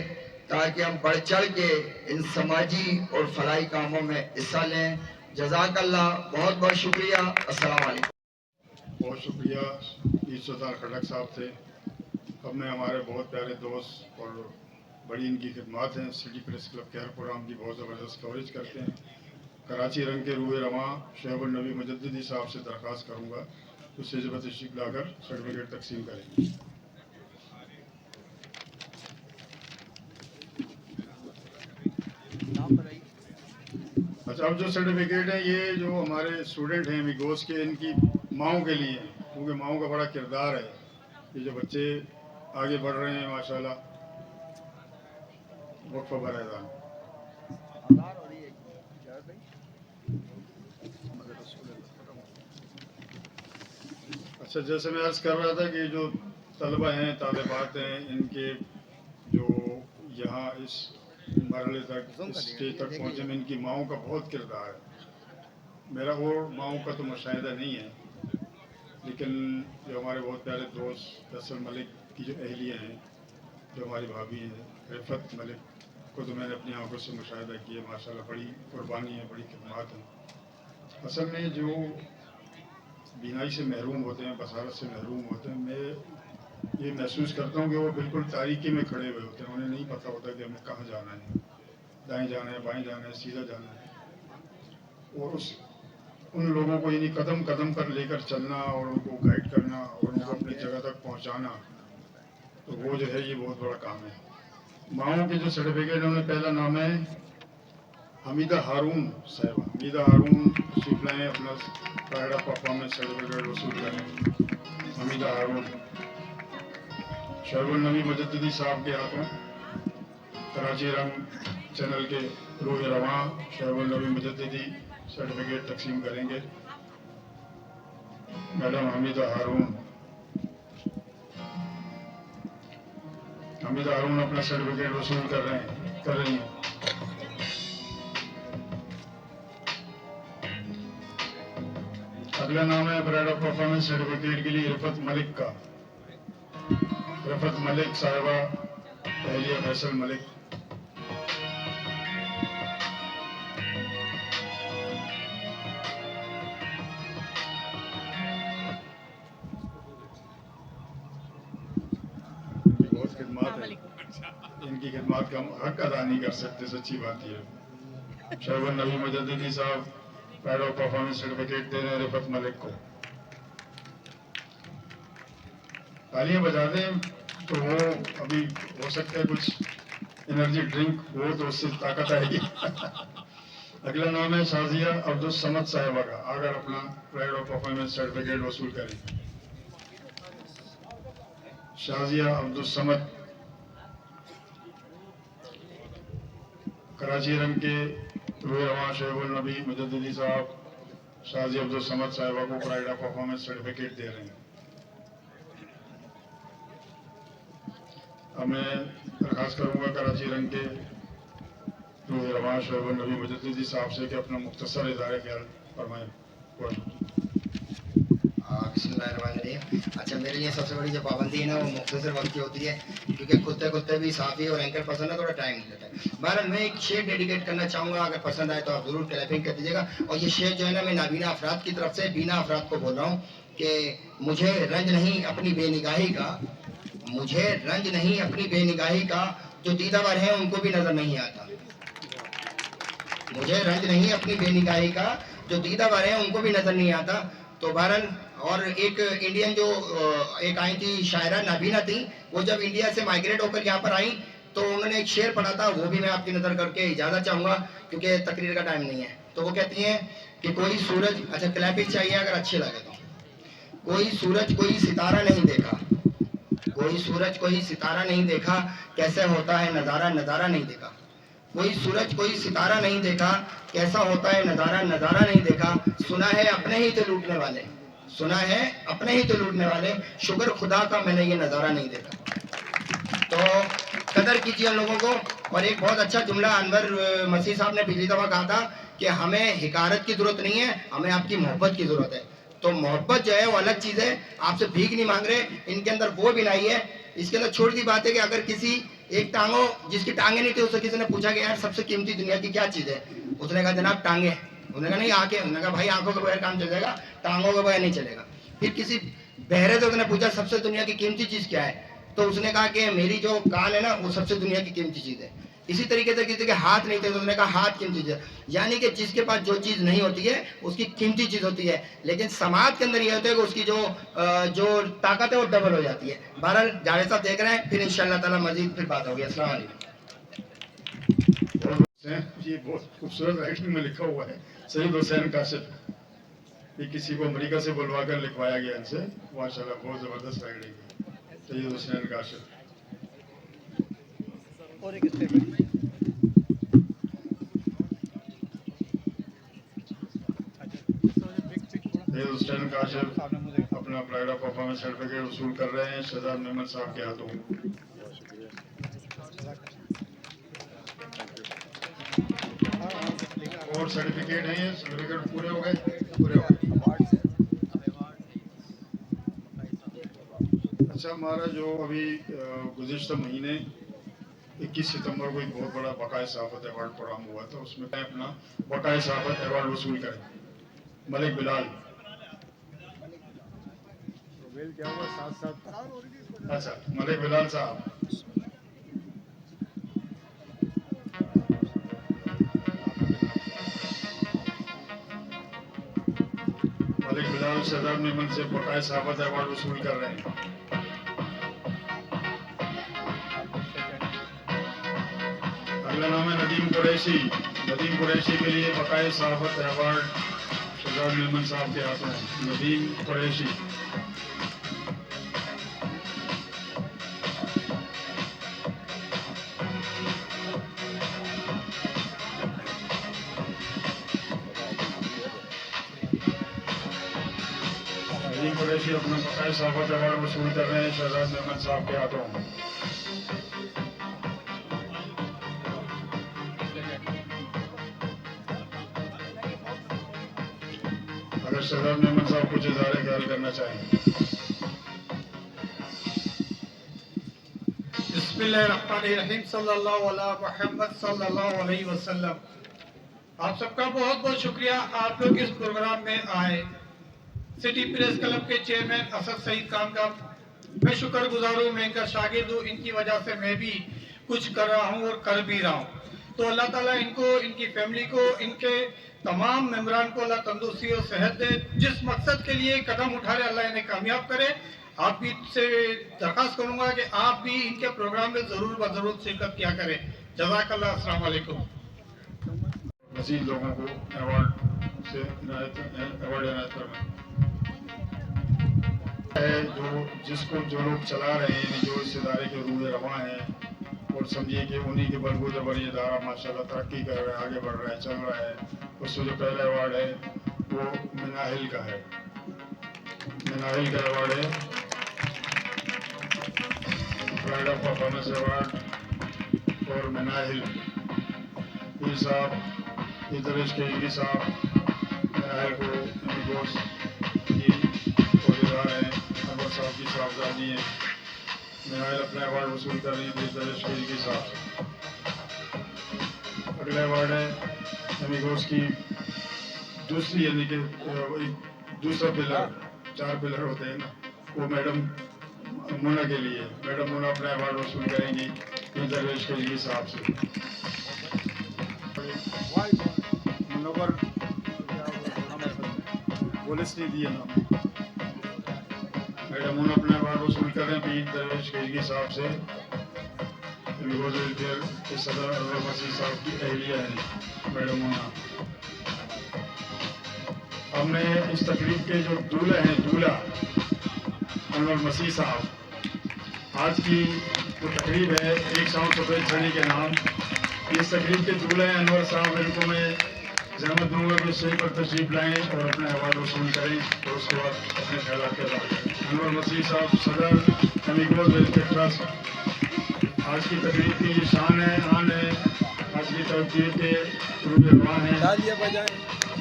ताकि हम बढ़ चढ़ के इन समाजी और फलाई कामों में हिस्सा लें। जज़ाकल्लाह, बहुत बहुत शुक्रिया। अस्सलाम वालेकुम। बहुत शुक्रिया मीर सुल्तान खड़क साहब थे। अब में हमारे बहुत प्यारे दोस्त और बड़ी इनकी खिदमत हैं। सिटी प्रेस क्लब के हर प्रोग्राम की बहुत ज़बरदस्त कवरेज करते हैं। कराची रंग के रूए रवां शोएब नबी मुजद्दिदी साहब से दरख्वास्त करूँगा तो स्टेज पर तशरीफ लाकर सर्टिफिकेट तकसीम करेंगे। अच्छा, अब जो सर्टिफिकेट है ये जो हमारे स्टूडेंट हैं मिगोस के, इनकी माओं के लिए हैं, क्योंकि माओं का बड़ा किरदार है। ये जो बच्चे आगे बढ़ रहे हैं माशाल्लाह, वक्फ बरैदान। अच्छा, जैसे मैं अर्ज़ कर रहा था कि जो तलबा हैं, तालिबात हैं, इनके जो यहाँ इस मरहले तक, इस स्टेज तक पहुँचे में इनकी माओं का बहुत किरदार है। मेरा और माओं का तो मुशाहिदा नहीं है, लेकिन जो हमारे बहुत प्यारे दोस्त फैसल मलिक की जो अहलिया हैं, जो हमारी भाभी हैं रिफत मलिक को तो मैंने अपनी आंखों से मुशाहिदा किया। माशाल्लाह बड़ी कुर्बानी है, बड़ी खिदमत है। असल में जो बीनाई से महरूम होते हैं, बसारत से महरूम होते हैं, मैं ये महसूस करता हूँ कि वो बिल्कुल तारीकी में खड़े हुए होते हैं। उन्हें नहीं पता होता कि हमें कहाँ जाना है। दाएं जाना है, बाएं जाना है, सीधा जाना है, और उन लोगों को यानी कदम कदम पर लेकर चलना और उनको गाइड करना और उनको अपनी जगह तक पहुंचाना, तो वो जो है ये बहुत बड़ा काम है। माओ के जो सर्टिफिकेट है उनमें पहला नाम है हमीदा हारून साहिबा। हमीदा हारून तशरीफ लाएँ, अपना प्राइड ऑफ परफॉर्मेंस सर्टिफिकेट वसूल करें। हमीदा हारून शहरुल नबी मुजद्दिदी साहब के हाथों कराची रंग चैनल के रूह रवां शहरुल नबी मुजद्दिदी सर्टिफिकेट तकसीम करेंगे। मैडम हमीदा हारून अपना सर्टिफिकेट वसूल कर रही हैं। अगला नाम है प्राइड ऑफ परफॉर्मेंस सर्टिफिकेट के लिए रफत मलिक का। रफत मलिक साहिबा, अहलिया फैसल मलिक। बहुत खिदमत है, इनकी खिदमत का हम हक अदा नहीं कर सकते, सच्ची बात ये है। शहरुल नबी मुजद्दिदी साहब प्राइड ऑफ परफॉर्मेंस सर्टिफिकेट दे रहे हैं रफत मलिक को। तालियां बजा दें तो वो अभी हो सकता है कुछ एनर्जी ड्रिंक हो तो उससे ताकत आएगी। अगला नाम है शाजिया अब्दुल समद साहिबा का। अगर अपना प्राइड ऑफ परफॉर्मेंस सर्टिफिकेट वसूल करें। शाजिया अब्दुल समद कराची रंग के रूह रवां शहरुल नबी मुजद्दिदी साहब शाजिया अब्दुल समद साहिबा को प्राइड ऑफ परफॉर्मेंस सर्टिफिकेट दे रहे हैं। अब मैं दरखास्त करूंगा कराची रंग के रूह रवां शहरुल नबी मुजद्दिदी साहब से कि अपना मुख्तसर इज़हार ख्याल फरमाएं। बिस्मिल्लाहिर्रहमानिर्रहीम। अच्छा, मेरे लिए सबसे बड़ी जो पाबंदी है ना वो मुख्तसर वक्त की होती है, क्योंकि खुदते खुदते भी साफ़ी और एंकर पसंद है, थोड़ा टाइम लेता है। बहरहाल मैं एक शेर डेडिकेट करना चाहूँगा, अगर पसंद आए तो आप ज़रूर क्लैपिंग कर दीजिएगा। और ये शेर जो है ना मैं नाबीना अफराद की तरफ से बीना अफराद को बोल रहा हूँ कि मुझे रंज नहीं अपनी बेनिगाही का, मुझे रंज नहीं अपनी बेनिगाही का, जो दीदावर है उनको भी नज़र नहीं आता। मुझे रंज नहीं अपनी बेनिगाही का, जो दीदावर है उनको भी नज़र नहीं आता। तो बहरहाल, और एक इंडियन जो एक आई थी शायरा नाबीना थी, वो जब इंडिया से माइग्रेट होकर यहाँ पर आई तो उन्होंने एक शेर पढ़ा था, वो भी मैं आपकी नज़र करके इजाज़त चाहूँगा क्योंकि तकरीर का टाइम नहीं है। तो वो कहती हैं कि कोई सूरज, अच्छा क्लैपिंग चाहिए अगर अच्छे लगे तो, कोई सूरज कोई सितारा नहीं देखा, कोई सूरज कोई सितारा नहीं देखा, कैसे होता है नज़ारा नज़ारा नहीं देखा। कोई सूरज कोई सितारा नहीं देखा, कैसा होता है नज़ारा नज़ारा नहीं देखा। सुना है अपने ही थे लूटने वाले, सुना है अपने ही तो लूटने वाले, शुक्र खुदा का मैंने ये नज़ारा नहीं देखा। तो कदर कीजिए उन लोगों को। और एक बहुत अच्छा जुमला अनवर मसीह साहब ने पिछली दफ़ा कहा था कि हमें हिकारत की ज़रूरत नहीं है, हमें आपकी मोहब्बत की ज़रूरत है। तो मोहब्बत जो है वो अलग चीज़ है, आपसे भीख नहीं मांग रहे, इनके अंदर वो भी नहीं है। इसके अंदर छोटी सी बात है कि अगर किसी एक टांगों, जिसकी टांगे नहीं थी, उससे किसी ने पूछा कि यार सबसे कीमती दुनिया की क्या चीज़ है, उसने कहा जनाब टांगे। उन्होंने कहा नहीं आंखें, उन्होंने कहा भाई आंखों के बगैर काम चल जाएगा, टांगों के बगैर नहीं चलेगा। फिर किसी बहरे से उसने पूछा सबसे दुनिया की कीमती चीज़ क्या है, तो उसने कहा कि मेरी जो कान है ना वो सबसे दुनिया की कीमती चीज़ है। इसी तरीके से किसी के हाथ नहीं थे तो उसने कहा हाथ कीमती चीज़ है। यानी कि जिसके पास जो चीज़ नहीं होती है उसकी कीमती चीज़ होती है, लेकिन समाज के अंदर ये होता है कि उसकी जो ताकत है वो डबल हो जाती है। बहरहाल जावेद साहब देख रहे हैं, फिर इंशाअल्लाह ताला मजीद फिर बात होगी। अस्सलाम वालेकुम। ये बहुत खूबसूरत राइटिंग में लिखा हुआ है, सईद हुसैन काशिफ। ये किसी को अमेरिका से बुलवा कर लिखवाया गया इनसे, माशाल्लाह बहुत ज़बरदस्त राइटिंग है, सईद हुसैन काशिफ। और एक स्टेटमेंट सईद हुसैन काशिफ अपना प्राइड ऑफ परफॉर्मेंस सर्टिफिकेट वसूल कर रहे हैं शहजाद मेमन साहब के हाथों। और सर्टिफिकेट है, ये सर्टिफिकेट पूरे हो गए, पूरे हो गए। अच्छा, हमारा जो अभी गुज़िश्ता महीने 21 सितंबर को एक बहुत बड़ा बकाए सहाफ़त अवार्ड प्रोग्राम हुआ था, उसमें अपना बकाए सहाफ़त अवार्ड वसूल करें। मलिक बिलाल क्या हुआ साथ, अच्छा मलिक बिलाल साहब। फिलहाल सदर मेमन से बकाया सहाबत अवार्ड वसूल कर रहे हैं। अगला नाम है नदीम कुरैशी। नदीम कुरैशी के लिए बकाया सहाबत अवार्ड सदर मेमन साहब के हाथों है। नदीम कुरैशी। नदीम कुरैशी अपना बकाया सहाबत अवार्ड वसूल कर रहे हैं सदर मेमन साहब के हाथों। अगर सदर मेमन साहब कुछ इज़हार ख्याल करना चाहें। बिस्मिल्लाहिर्रहमानिर्रहीम सल्लल्लाहु अला मुहम्मद सल्लल्लाहु अलैहि वसल्लम। आप सबका बहुत बहुत शुक्रिया, आप लोग इस प्रोग्राम में आए। सिटी प्रेस क्लब के चेयरमैन असद सईद खान का मैं शुक्रगुजार हूँ, मैं इनका शागिर्द हूँ, इनकी वजह से मैं भी कुछ कर रहा हूँ और कर भी रहा हूँ। तो अल्लाह ताला इनको, इनकी फैमिली को, इनके तमाम मेम्बरान को अल्लाह तंदुरुस्ती और सेहत दे। जिस मकसद के लिए कदम उठा रहे अल्लाह इन्हें कामयाब करे। आप भी से दरख्वास्त करूंगा कि आप भी इनके प्रोग्राम में ज़रूर ब शिरकत किया करें। जज़ाकल्लाह, अस्सलाम वालेकुम। मज़ीद लोगों को अवार्ड से अवार्ड इनायत करवाएं है। जो लोग चला रहे हैं, जो इस इदारे के रूए रवा हैं और समझिए कि उन्हीं के बलबूते पर ये इदारा माशाल्लाह तरक्की कर रहा है, आगे बढ़ रहा है, चल रहा है। उसमें जो पहला अवार्ड है वो मिनाहिल का है। मिनाहिल का अवार्ड है प्राइड ऑफ परफॉर्मेंस अवार्ड और मिनाहिल पीर साहब, इदरीस केजरी साहब मिनाहिल को एमिगोस की औहदेदार हैं। अनवर साहब की साहबजादी हैं। मिनाहिल अपने अवार्ड वसूल कर रही है इदरीस केजरी साहब से। अगला अवार्ड है एमिगोस की दूसरी, यानी कि दूसरा पिलर, 4 पिलर होते हैं ना, वो मैडम मुन्ना के लिए। मैडम मुन्ना अपना अवार्ड वसूल करेंगी दरवेश केजरी साहब से। मनोवर पुलिस ने दिए नाम। मैडम मुन्ना अपना अवार्ड वसूल कर रहे हैं दरवेश केजरी साहब से। के सदर अनवर मसीह साहब की अहलिया है मैडम मुन्ना। हमने इस तकरीब के जो दूल्हे हैं, दूल्हा अनवर मसीह साहब, आज की जो तकरीब है एक शाम सफेद छड़ी के नाम, इस तकरीब के दूल्हे हैं अनवर साहब। इनको मैं जहमत दूंगा कि स्टेज पर तशरीफ लाएं और अपने अवार्ड वसूल करें और उसके बाद अपने ख्यालात के साथ। अनवर मसीह साहब सदर अमीगोज वेलफेयर ट्रस्ट, आज की तकरीब की ये शान है, आन है, आज की तकरीब के रूबेरवा हैं।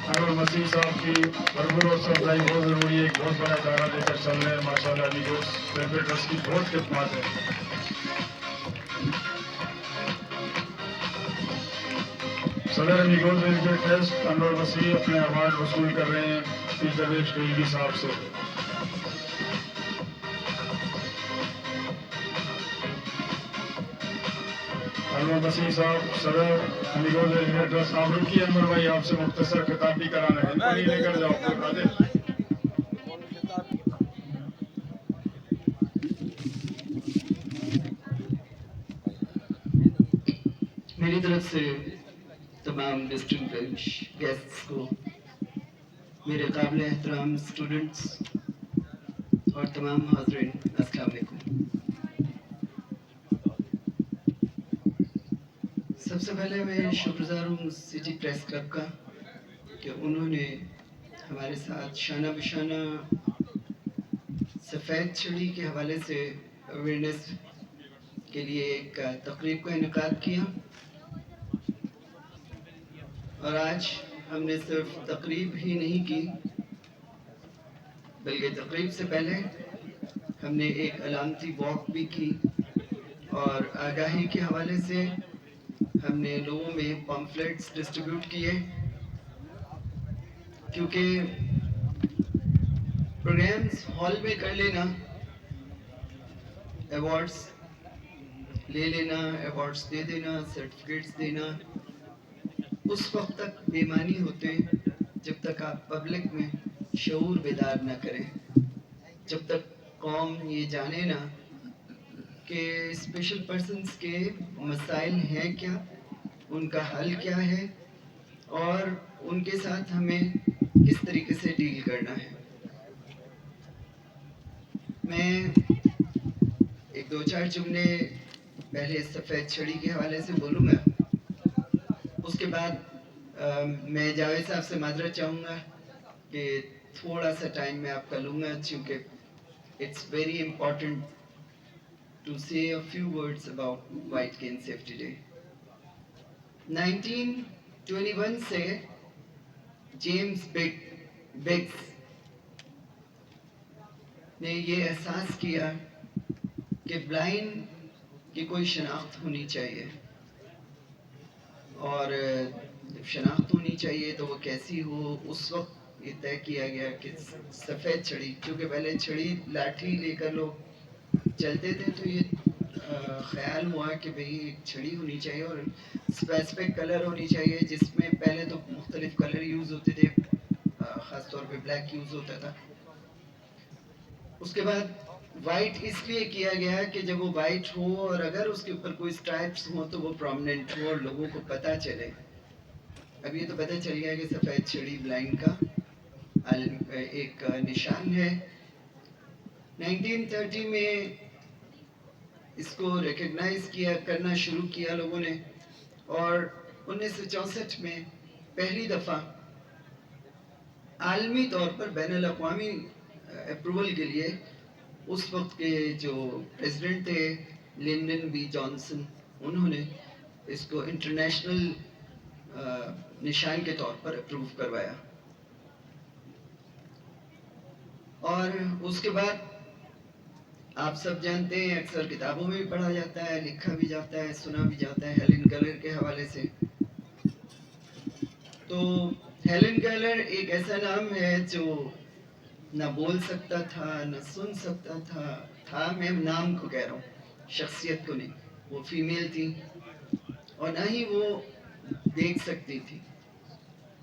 अनवर मसीह साहब की भरपूर और सप्लाई बहुत ज़रूरी है। एक बहुत बड़ा इदारा लेकर चल रहे हैं माशाल्लाह। अमीगोज वेलफेयर ट्रस्ट की बहुत खिदमत है। सदर अमीगोज वेलफेयर ट्रस्ट अनवर मसीह अपने अवार्ड वसूल कर रहे हैं पीर दरवेश केजरी साहब से। अनवर मसीह साहब सदर अमीगोज वेलफेयर ट्रस्ट। आप रुकिए अनवर भाई, आपसे मुख्तसर खिताब भी कराना है, नहीं लेकर जाओ फिर राधे। मेरी तरफ से तमाम डिस्टिंग्विश्ड गेस्ट्स को, मेरे काबिल एहतराम स्टूडेंट्स और तमाम हाज़रीन, अस्सलाम वालेकुम। सबसे पहले मैं शुक्रगुज़ार हूँ सिटी प्रेस क्लब का कि उन्होंने हमारे साथ शाना बिशाना सफ़ेद छड़ी के हवाले से अवेयरनेस के लिए एक तकरीब का इनेकाद किया। और आज हमने सिर्फ तकरीब ही नहीं की, बल्कि तकरीब से पहले हमने एक अलामती वॉक भी की और आगाही के हवाले से हमने लोगों में पम्फलेट्स डिस्ट्रीब्यूट किए। क्योंकि प्रोग्राम्स हॉल में कर लेना, अवार्ड्स ले लेना, अवार्ड्स दे देना, सर्टिफिकेट्स देना, उस वक्त तक बेमानी होते जब तक आप पब्लिक में शऊर बेदार न करें, जब तक कौम ये जाने ना कि स्पेशल पर्सन्स के मसाइल हैं क्या, उनका हल क्या है और उनके साथ हमें किस तरीके से डील करना है। मैं एक दो चार जुमले पहले सफ़ेद छड़ी के हवाले से बोलूँगा, उसके बाद मैं जावेद साहब से माजरत चाहूँगा कि थोड़ा सा टाइम मैं आपका लूँगा, क्योंकि it's very important to say a few words about White Cane Safety Day. 1921 से जेम्स बिग्स ने ये एहसास किया कि ब्लाइंड की कोई शनाख्त होनी चाहिए, और जब शनाख्त होनी चाहिए तो वो कैसी हो, उस वक्त ये तय किया गया कि सफ़ेद छड़ी, क्योंकि पहले छड़ी लाठी लेकर लोग चलते थे, तो ये ख्याल हुआ कि भाई एक छड़ी होनी चाहिए और स्पेसिफिक कलर होनी चाहिए, जिसमें पहले तो मुख्तलिफ कलर यूज़ होते थे, ख़ास तौर पे ब्लैक यूज़ होता था। उसके बाद वाइट इसलिए किया गया कि जब वो वाइट हो और अगर उसके ऊपर कोई स्ट्राइप्स हो तो वो प्रोमिनेंट हो और लोगों को पता चले। अब ये तो पता चल गया कि सफ़ेद छड़ी ब्लाइंड का एक निशान है। 1930 में इसको रिकग्नाइज करना शुरू किया लोगों ने, और 1964 में पहली दफ़ा आलमी तौर पर बैनुल अक़वामी अप्रूवल के लिए उस वक्त के जो प्रेसिडेंट थे लिंडन बी जॉनसन, उन्होंने इसको इंटरनेशनल निशान के तौर पर अप्रूव करवाया। और उसके बाद आप सब जानते हैं, अक्सर किताबों में भी पढ़ा जाता है, लिखा भी जाता है, सुना भी जाता है हेलेन केलर के हवाले से। तो हेलेन केलर एक ऐसा नाम है जो ना बोल सकता था, ना सुन सकता था मैं नाम को कह रहा हूँ, शख्सियत को नहीं। वो फीमेल थी और ना ही वो देख सकती थी।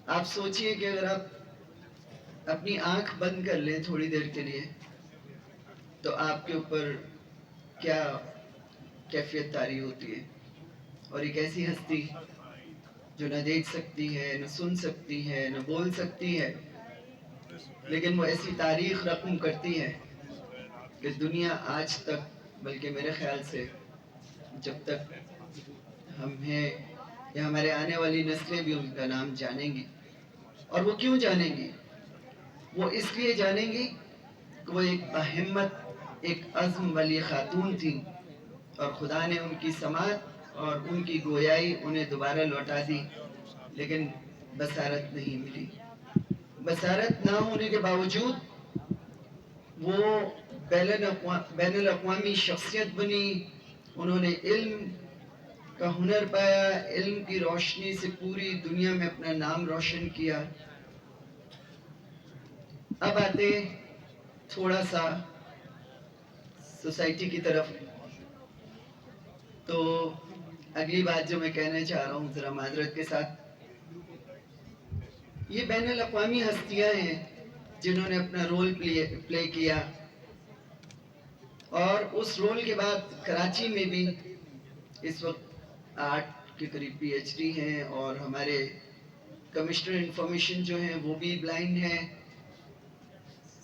आप सोचिए कि अगर आप अपनी आंख बंद कर लें थोड़ी देर के लिए तो आपके ऊपर क्या कैफियत तारी होती है। और एक ऐसी हस्ती जो न देख सकती है, न सुन सकती है, न बोल सकती है, लेकिन वो ऐसी तारीख रकम करती है कि दुनिया आज तक, बल्कि मेरे ख्याल से जब तक हम हैं या हमारे आने वाली नस्लें भी उनका नाम जानेंगी। और वो क्यों जानेंगी? वो इसलिए जानेंगी कि वो एक बहिम्मत, एक अज़्म वाली खातून थी और खुदा ने उनकी समात और उनकी गोयाई उन्हें दोबारा लौटा दी, लेकिन बसारत नहीं मिली। बसारत ना होने के बावजूद वो बैनुल अक़वामी शख्सियत बनी। उन्होंने इल्म का हुनर पाया, इल्म की रोशनी से पूरी दुनिया में अपना नाम रोशन किया। अब आते थोड़ा सा सोसाइटी की तरफ। तो अगली बात जो मैं कहना चाह रहा हूँ ज़रा माजरत के साथ, ये बैनुल अक़वामी हस्तियाँ हैं जिन्होंने अपना रोल प्ले किया, और उस रोल के बाद कराची में भी इस वक्त आर्ट के करीब PhD हैं, और हमारे कमिश्नर इंफॉर्मेशन जो हैं वो भी ब्लाइंड हैं,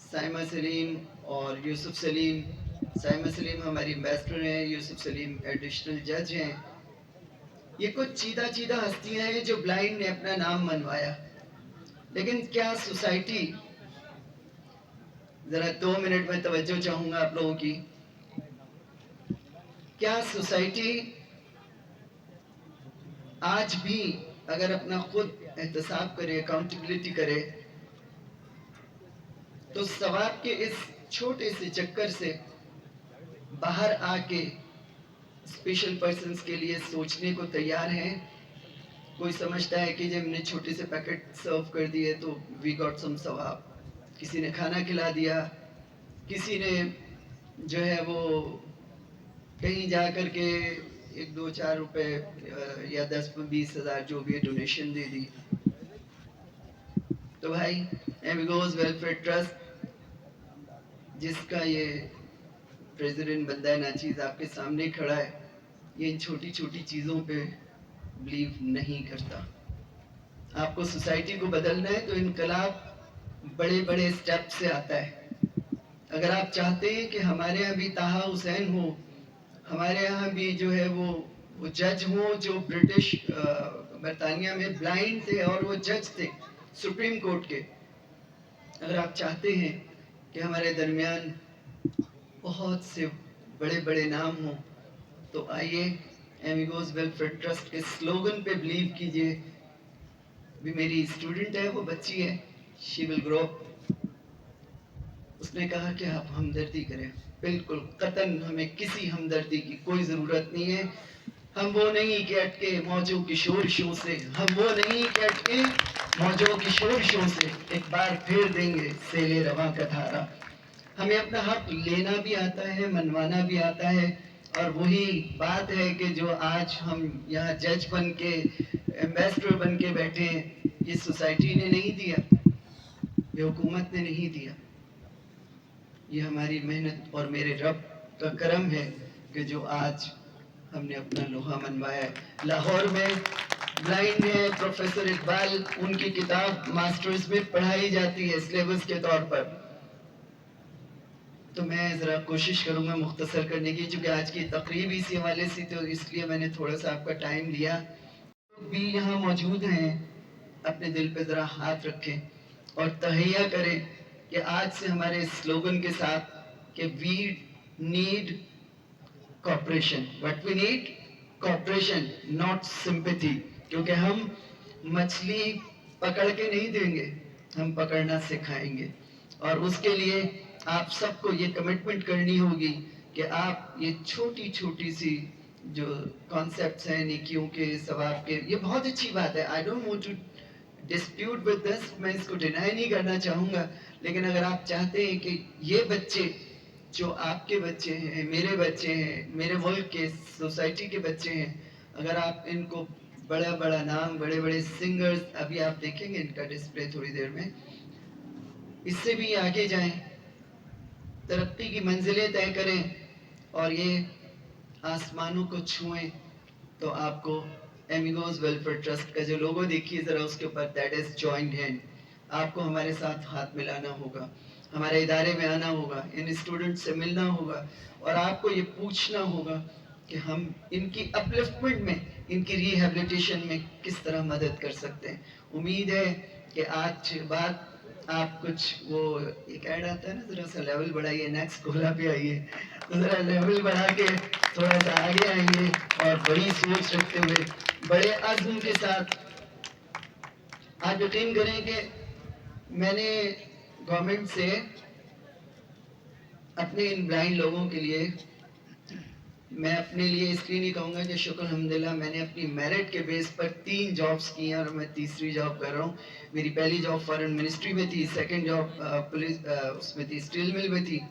साइमा सलीम और यूसुफ सलीम। साइमा सलीम हमारी एम्बेसडर हैं, यूसुफ सलीम एडिशनल जज हैं। ये कुछ चीदा हस्तियां हैं जो ब्लाइंड ने अपना नाम मनवाया। लेकिन क्या सोसाइटी, जरा 2 मिनट में तवज्जो चाहूंगा आप लोगों की, क्या सोसाइटी आज भी अगर अपना खुद एहतसाब करे, अकाउंटेबिलिटी करे, तो सवाब के इस छोटे से चक्कर से बाहर आके स्पेशल पर्सन्स के लिए सोचने को तैयार हैं? कोई समझता है कि जब हमने छोटे से पैकेट सर्व कर दिए तो वी गॉट सम सवाब। किसी ने खाना खिला दिया, किसी ने जो है वो कहीं जा कर के 1-2-4 रुपए या 10-20 हज़ार जो भी डोनेशन दे दी। तो भाई एमिगोज वेलफेयर ट्रस्ट, जिसका ये प्रेसिडेंट बंदा नाचीज आपके सामने खड़ा है, ये इन छोटी छोटी चीज़ों पे बिलीव नहीं करता। आपको सोसाइटी को बदलना है तो इनकलाब बड़े बड़े स्टेप से आता है। अगर आप चाहते हैं कि हमारे यहाँ भी ताहा हुसैन हो, हमारे यहाँ भी जो है वो जज हो जो ब्रिटिश बरतानिया में ब्लाइंड थे और वो जज थे सुप्रीम कोर्ट के, अगर आप चाहते हैं कि हमारे दरमियान बहुत से बड़े बड़े नाम हो, तो आइए एमिगोज वेलफेयर ट्रस्ट के स्लोगन पे बिलीव कीजिए। भी मेरी स्टूडेंट है, वो बच्ची है, शी विल ग्रो अप। उसने कहा कि आप हमदर्दी करें, बिल्कुल कतन हमें किसी हमदर्दी की कोई ज़रूरत नहीं है। हम वो नहीं कि अटके मौजों की शोरशों से, हम वो नहीं कि अटके मौजों की शोरशों से, एक बार फिर देंगे सेले रवां का धारा। हमें अपना हक लेना भी आता है, मनवाना भी आता है, और वही बात है कि जो आज हम यहाँ जज बन के एम्बेसडर बन के बैठे हैं, ये सोसाइटी ने नहीं दिया, ये हुकूमत ने नहीं दिया, ये हमारी मेहनत और मेरे रब का करम है कि जो आज हमने अपना लोहा मनवाया है। लाहौर में ब्लाइंड है प्रोफेसर इकबाल, उनकी किताब मास्टर्स में पढ़ाई जाती है सिलेबस के तौर पर। तो मैं ज़रा कोशिश करूँगा मुख्तसर करने की, क्योंकि आज की तकरीब इसी हवाले से, तो इसलिए मैंने थोड़ा सा आपका टाइम लिया। भी यहाँ मौजूद हैं, अपने दिल पे ज़रा हाथ रखें और तहैया करें कि आज से हमारे स्लोगन के साथ कि we need cooperation, what we need cooperation not sympathy, क्योंकि हम मछली पकड़ के नहीं देंगे, हम पकड़ना सिखाएंगे। और उसके लिए आप सबको ये कमिटमेंट करनी होगी कि आप ये छोटी छोटी सी जो कॉन्सेप्ट्स हैं नेकियों के, सवाब के, ये बहुत अच्छी बात है। I don't want to dispute with this, मैं इसको डिनाई नहीं करना चाहूँगा, लेकिन अगर आप चाहते हैं कि ये बच्चे जो आपके बच्चे हैं, मेरे बच्चे हैं, मेरे मुल्क के सोसाइटी के बच्चे हैं, अगर आप इनको बड़ा बड़ा नाम, बड़े बड़े सिंगर्स, अभी आप देखेंगे इनका डिस्प्ले थोड़ी देर में, इससे भी आगे जाएं, तरक्की की मंजिलें तय करें और ये आसमानों को छुएं, तो आपको एमिगोज वेलफेयर ट्रस्ट का जो लोगो देखिए ज़रा, उसके ऊपर दैट इज़ जॉइंट हैंड। आपको हमारे साथ हाथ मिलाना होगा, हमारे इदारे में आना होगा, इन स्टूडेंट से मिलना होगा, और आपको ये पूछना होगा कि हम इनकी अपलिफ्टमेंट में, इनकी रिहेबिलिटेशन में किस तरह मदद कर सकते हैं। उम्मीद है कि आज बाद आप कुछ वो एक ऐड आता है ना, ज़रा सा लेवल बढ़ाइए, नेक्स्ट कोला पे आइए, तो ज़रा लेवल बढ़ा के थोड़ा सा आगे आएंगे और बड़ी सोच रखते हुए, बड़े अज़्म के साथ आज यकीन करें कि मैंने गवर्नमेंट से अपने इन ब्लाइंड लोगों के लिए, मैं अपने लिए इसलिए नहीं कहूँगा कि शुक्र अल्हम्दुलिल्लाह मैंने अपनी मेरिट के बेस पर 3 जॉब्स की हैं और मैं तीसरी जॉब कर रहा हूँ। मेरी पहली जॉब फॉरेन मिनिस्ट्री में थी, सेकंड जॉब पुलिस उसमें थी, स्टील मिल में थी,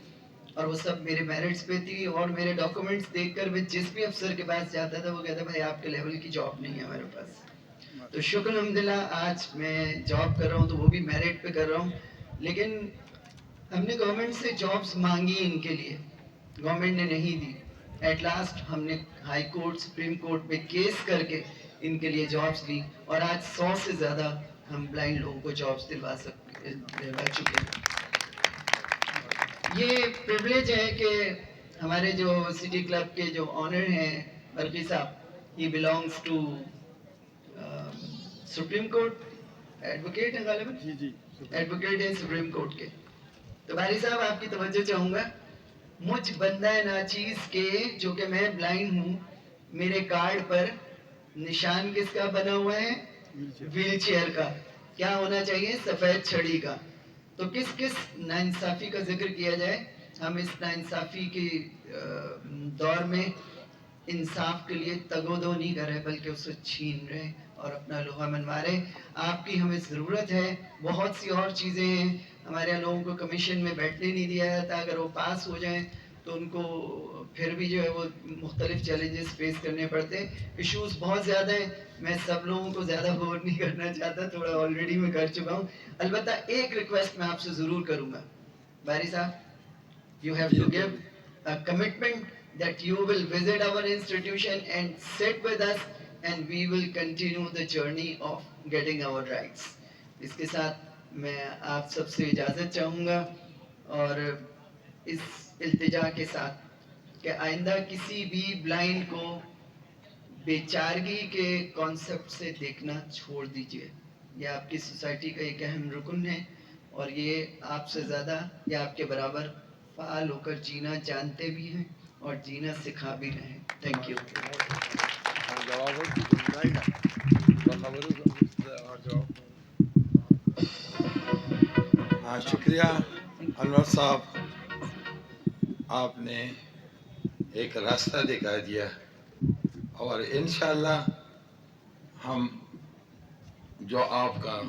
और वो सब मेरे मेरिट्स पे थी। और मेरे डॉक्यूमेंट्स देखकर मैं जिस भी अफसर के पास जाता था वो कहता भाई आपके लेवल की जॉब नहीं है हमारे पास। तो शुक्र अल्हम्दुलिल्लाह आज मैं जॉब कर रहा हूँ, तो वो भी मेरिट पे कर रहा हूँ। लेकिन हमने गवर्नमेंट से जॉब्स मांगी इनके लिए, गवर्नमेंट ने नहीं दी। एट लास्ट हमने हाई कोर्ट, सुप्रीम कोर्ट में केस करके इनके लिए जॉब्स ली, और आज 100 से ज़्यादा हम ब्लाइंड लोगों को जॉब्स दिलवा चुके हैं। ये प्रिविलेज है कि हमारे जो सिटी क्लब के जो ऑनर हैं बल्कि साहब, he belongs to supreme court, advocate है गालिबन, जी जी एडवोकेट है सुप्रीम कोर्ट के। तो बारी साहब आपकी तवज्जो चाहूँगा, मुझ बंदा नाचीज के, जो कि मैं ब्लाइंड हूँ, मेरे कार्ड पर निशान किसका बना हुआ है? व्हील चेयर का। क्या होना चाहिए? सफ़ेद छड़ी का। तो किस किस नाइंसाफ़ी का जिक्र किया जाए? हम इस नाइंसाफ़ी के दौर में इंसाफ के लिए तगोदो नहीं कर रहे, बल्कि उसे छीन रहे और अपना लोहा मनवा रहे। आपकी हमें ज़रूरत है। बहुत सी और चीज़ें हैं, हमारे यहाँ लोगों को कमीशन में बैठने नहीं दिया जाता, अगर वो पास हो जाएं تو ان کو پھر بھی جو ہے وہ مختلف چیلنجز فیس کرنے پڑتے ہیں. ایشوز بہت زیادہ ہیں, میں سب لوگوں کو زیادہ بور نہیں کرنا چاہتا, تھوڑا آلریڈی میں کر چکا ہوں. البتہ ایک ریکویسٹ میں آپ سے ضرور کروں گا, باری صاحب, you have to give a commitment that you will visit our institution and sit with us and we will continue the journey of getting our rights. اس کے ساتھ میں آپ سب سے اجازت چاہوں گا اور اس التجا کے ساتھ کہ آئندہ کسی بھی بلائنڈ کو بیچارگی کے کانسیپٹ سے دیکھنا چھوڑ دیجیے. یہ آپ کی سوسائٹی کا ایک اہم رکن ہے اور یہ آپ سے زیادہ یا آپ کے برابر فعال ہو کر جینا جانتے بھی ہیں اور جینا سکھا بھی رہے ہیں. Thank you. ہاں شکریہ انور صاحب, آپ نے ایک راستہ دکھا دیا اور انشاءاللہ ہم جو آپ کا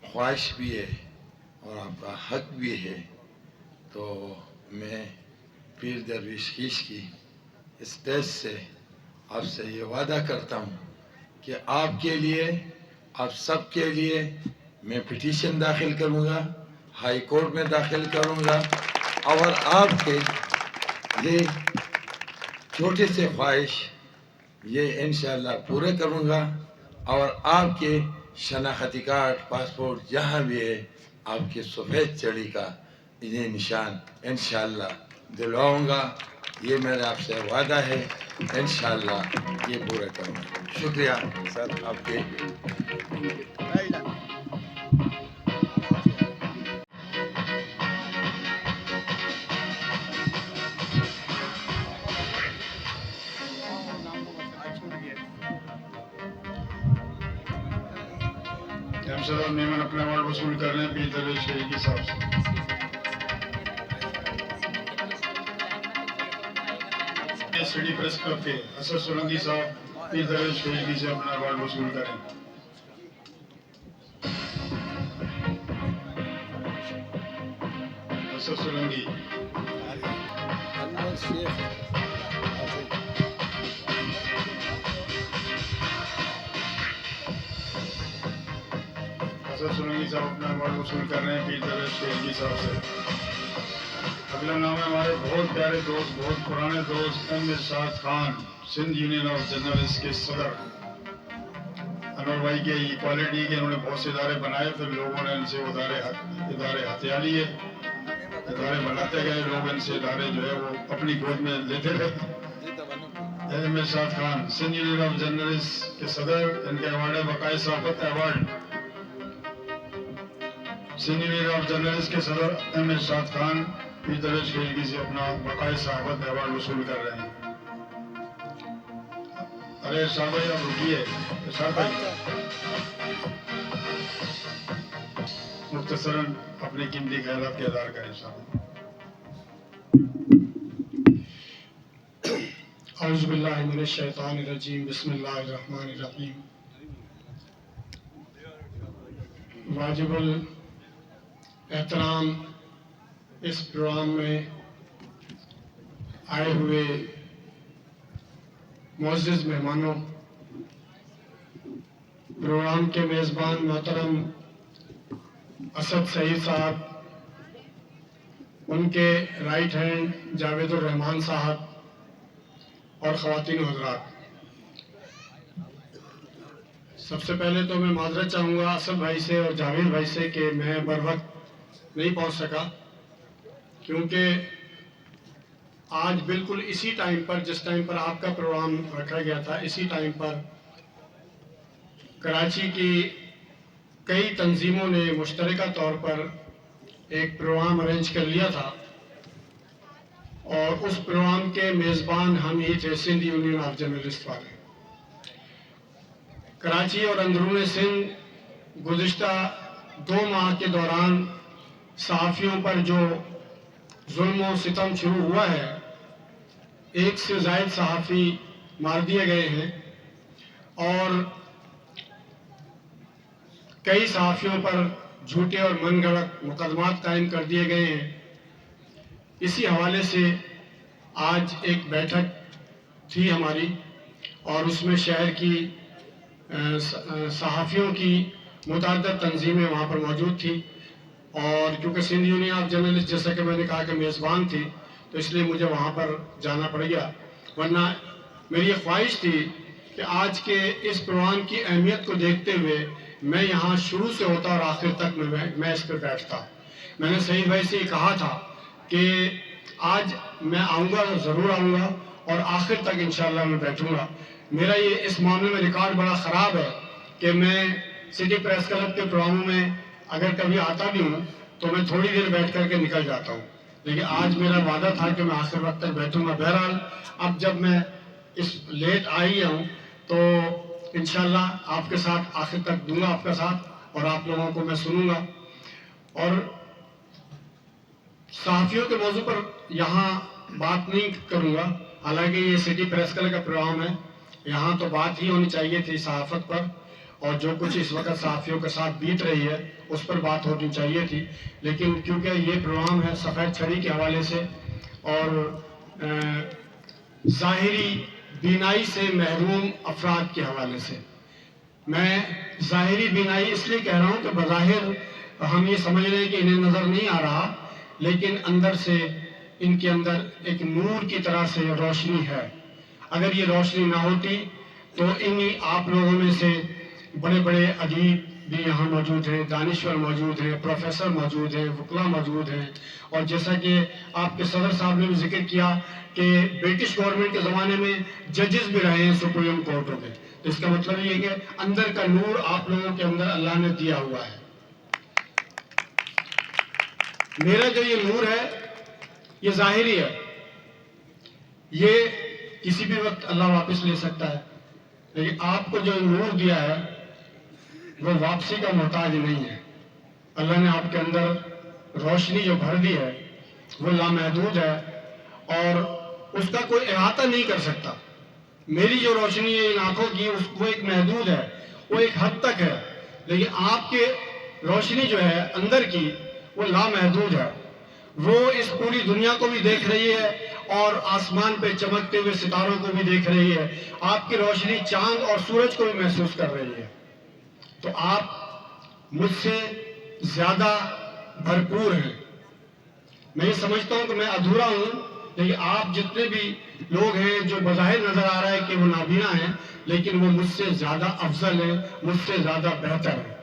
خواہش بھی ہے اور آپ کا حق بھی ہے, تو میں پیر درویش خیش کی اسٹیج سے آپ سے یہ وعدہ کرتا ہوں کہ آپ کے لیے, آپ سب کے لیے میں پٹیشن داخل کروں گا, ہائی کورٹ میں داخل کروں گا اور آپ کے یہ چھوٹے سے خواہش یہ انشاءاللہ پورے کروں گا اور آپ کے شناختی کارڈ, پاسپورٹ جہاں بھی ہے آپ کے سفید چڑی کا یہ نشان انشاءاللہ دلواؤں گا. یہ میرا آپ سے وعدہ ہے, انشاءاللہ یہ پورا کروں گا. شکریہ سر آپ کے. صاحب میمن اپنا ایوارڈ وصول کر رہے ہیں پیر درویش شہید کے صاحب سے. سٹی پریس کلب کے اسد سولنگی صاحب پیر درویش شہید سے اپنا ایوارڈ وصول کریں. اسد سولنگی. اسد سولنگی صاحب اپنا ایوارڈ وصول کر رہے ہیں پیر درویش شہید صاحب سے. اگلا نام ہے ہمارے بہت پیارے دوست, بہت پرانے دوست M Irshad Khan, Sindh union of journalist کے صدر. انور بھائی کے ایکوالٹی کے انہوں نے بہت سے ادارے بنائے, پھر لوگوں نے ان سے ادارے ہتھیا لیے, ادارے بناتے گئے لوگ, ان سے ادارے جو ہے وہ اپنی گود میں لیتے رہے. M Irshad Khan Sindh union of journalist کے صدر, ان کا ایوارڈ ہے بقائے صحافت award. Sindh union of journalist کے صدر ایم ارشاد خان پیر درویش خیلگی سے اپنا بقائے صحافت ایوارڈ وصول کر رہے ہیں. ارے ارشاد بھائی آپ رکیے, ارشاد بھائی مختصراً اپنی قیمتی خیالات کے اظہار کریں. ارشاد اعوذ باللہ من الشیطان الرجیم, بسم اللہ الرحمن الرحیم. واجب الاحترام اس پروگرام میں آئے ہوئے معزز مہمانوں, پروگرام کے میزبان محترم اسد سعید صاحب, ان کے رائٹ ہینڈ جاوید الرحمان صاحب اور خواتین و حضرات, سب سے پہلے تو میں معذرت چاہوں گا اسد بھائی سے اور جاوید بھائی سے کہ میں بر وقت نہیں پہنچ سکا, کیونکہ آج بالکل اسی ٹائم پر, جس ٹائم پر آپ کا پروگرام رکھا گیا تھا, اسی ٹائم پر کراچی کی کئی تنظیموں نے مشترکہ طور پر ایک پروگرام ارینج کر لیا تھا اور اس پروگرام کے میزبان ہم ہی تھے, سندھ یونین آف جرنلسٹ والے. کراچی اور اندرون سندھ گزشتہ 2 ماہ کے دوران صحافیوں پر جو ظلم و ستم شروع ہوا ہے, 1 سے زائد صحافی مار دیے گئے ہیں اور کئی صحافیوں پر جھوٹے اور من گھڑت مقدمات قائم کر دیے گئے ہیں. اسی حوالے سے آج ایک بیٹھک تھی ہماری اور اس میں شہر کی صحافیوں کی متعدد تنظیمیں وہاں پر موجود تھیں، اور کیونکہ سندھ یونین آف جرنلسٹ جیسا کہ میں نے کہا کہ میزبان تھی تو اس لیے مجھے وہاں پر جانا پڑ گیا، ورنہ میری یہ خواہش تھی کہ آج کے اس پروگرام کی اہمیت کو دیکھتے ہوئے میں یہاں شروع سے ہوتا اور آخر تک میں اس پہ بیٹھتا۔ میں نے سعید بھائی سے یہ کہا تھا کہ آج میں آؤں گا، ضرور آؤں گا اور آخر تک انشاءاللہ میں بیٹھوں گا۔ میرا یہ اس معاملے میں ریکارڈ بڑا خراب ہے کہ میں سٹی پریس کلب کے پروگراموں میں اگر کبھی آتا بھی ہوں تو میں تھوڑی دیر بیٹھ کر کے نکل جاتا ہوں، لیکن آج میرا وعدہ تھا کہ میں آخر وقت تک بیٹھوں گا۔ بہرحال اب جب میں اس لیٹ آئی ہوں تو انشاءاللہ آپ کے ساتھ آخر تک دوں گا آپ کا ساتھ، اور آپ لوگوں کو میں سنوں گا۔ اور صحافیوں کے موضوع پر یہاں بات نہیں کروں گا، حالانکہ یہ سٹی پریس کلب کا پروگرام ہے، یہاں تو بات ہی ہونی چاہیے تھی صحافت پر، اور جو کچھ اس وقت صحافیوں کے ساتھ بیت رہی ہے اس پر بات ہونی چاہیے تھی، لیکن کیونکہ یہ پروگرام ہے سفید چھڑی کے حوالے سے اور ظاہری بینائی سے محروم افراد کے حوالے سے، میں ظاہری بینائی اس لیے کہہ رہا ہوں کہ بظاہر ہم یہ سمجھ رہے ہیں کہ انہیں نظر نہیں آ رہا، لیکن اندر سے ان کے اندر ایک نور کی طرح سے روشنی ہے۔ اگر یہ روشنی نہ ہوتی تو انہی آپ لوگوں میں سے بڑے بڑے ادیب بھی یہاں موجود ہیں، دانشور موجود ہیں، پروفیسر موجود ہیں، وکلا موجود ہیں، اور جیسا کہ آپ کے صدر صاحب نے بھی ذکر کیا کہ برٹش گورنمنٹ کے زمانے میں ججز بھی رہے ہیں سپریم کورٹوں کے، تو اس کا مطلب یہ ہے کہ اندر کا نور آپ لوگوں کے اندر اللہ نے دیا ہوا ہے۔ میرا جو یہ نور ہے یہ ظاہری ہے، یہ کسی بھی وقت اللہ واپس لے سکتا ہے، لیکن آپ کو جو نور دیا ہے وہ واپسی کا محتاج نہیں ہے۔ اللہ نے آپ کے اندر روشنی جو بھر دی ہے وہ لامحدود ہے اور اس کا کوئی احاطہ نہیں کر سکتا۔ میری جو روشنی ہے ان آنکھوں کی وہ ایک محدود ہے، وہ ایک حد تک ہے، لیکن آپ کے روشنی جو ہے اندر کی وہ لامحدود ہے، وہ اس پوری دنیا کو بھی دیکھ رہی ہے اور آسمان پہ چمکتے ہوئے ستاروں کو بھی دیکھ رہی ہے، آپ کی روشنی چاند اور سورج کو بھی محسوس کر رہی ہے۔ تو آپ مجھ سے زیادہ بھرپور ہیں۔ میں یہ سمجھتا ہوں کہ میں ادھورا ہوں، لیکن آپ جتنے بھی لوگ ہیں جو بظاہر نظر آ رہا ہے کہ وہ نابینا ہیں، لیکن وہ مجھ سے زیادہ افضل ہیں، مجھ سے زیادہ بہتر ہیں۔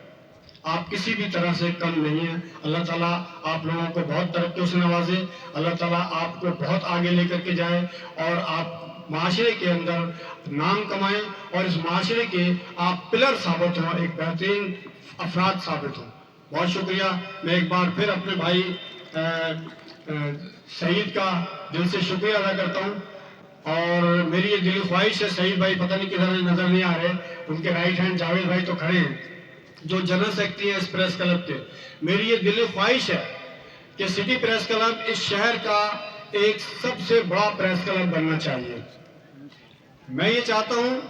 آپ کسی بھی طرح سے کم نہیں ہیں۔ اللہ تعالیٰ آپ لوگوں کو بہت ترقیوں سے نوازے، اللہ تعالیٰ آپ کو بہت آگے لے کر کے جائے اور آپ معاشرے کے اندر نام کمائیں اور اس معاشرے کے آپ پلر ثابت ہوں، ایک بہترین افراد ثابت ہوں۔ بہت شکریہ۔ میں ایک بار پھر اپنے بھائی سعید کا دل سے شکریہ ادا کرتا ہوں، اور میری یہ دلی خواہش ہے، سعید بھائی پتہ نہیں کدھر نظر نہیں آ رہے، ان کے رائٹ ہینڈ جاوید بھائی تو کھڑے ہیں جو جنرل سیکرٹری ہیں اس پریس کلب کے، میری یہ دلی خواہش ہے کہ سٹی پریس کلب اس شہر کا ایک سب سے بڑا پریس کلب بننا چاہیے۔ میں یہ چاہتا ہوں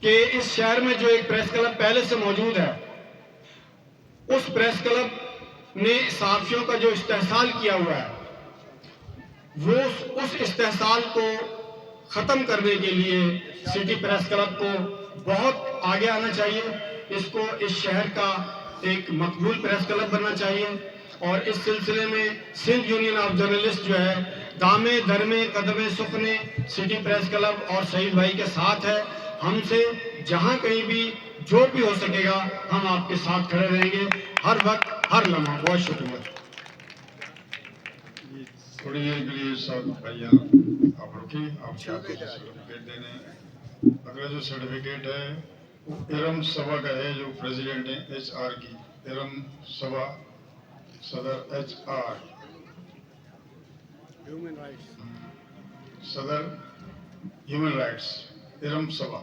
کہ اس شہر میں جو ایک پریس کلب پہلے سے موجود ہے، اس پریس کلب نے صحافیوں کا جو استحصال کیا ہوا ہے وہ اس استحصال کو ختم کرنے کے لیے سٹی پریس کلب کو بہت آگے آنا چاہیے، اس کو اس شہر کا ایک مقبول پریس کلب بننا چاہیے، اور اس سلسلے میں سندھ یونین آف جرنلسٹ جو ہے دامے درمے قدمے سخنے سٹی پریس کلب اور سعید بھائی کے ساتھ ہے۔ ہم سے جہاں کہیں بھی جو بھی ہو سکے گا ہم آپ کے ساتھ کھڑے رہیں گے، ہر وقت ہر لمحہ۔ بہت شکریہ۔ تھوڑی دیر کے لیے ساتھ بھائیاں آپ رکیں، آپ چاہتے ہیں سرٹیفکیٹ دینے۔ اگلا جو سرٹیفکیٹ ہے وہ ارم سبھا کا ہے، جو پریزیڈنٹ ہیں ایچ آر کی، ارم سبھا صدر ایچ آر، صدر ہیومن رائٹس ارم سبھا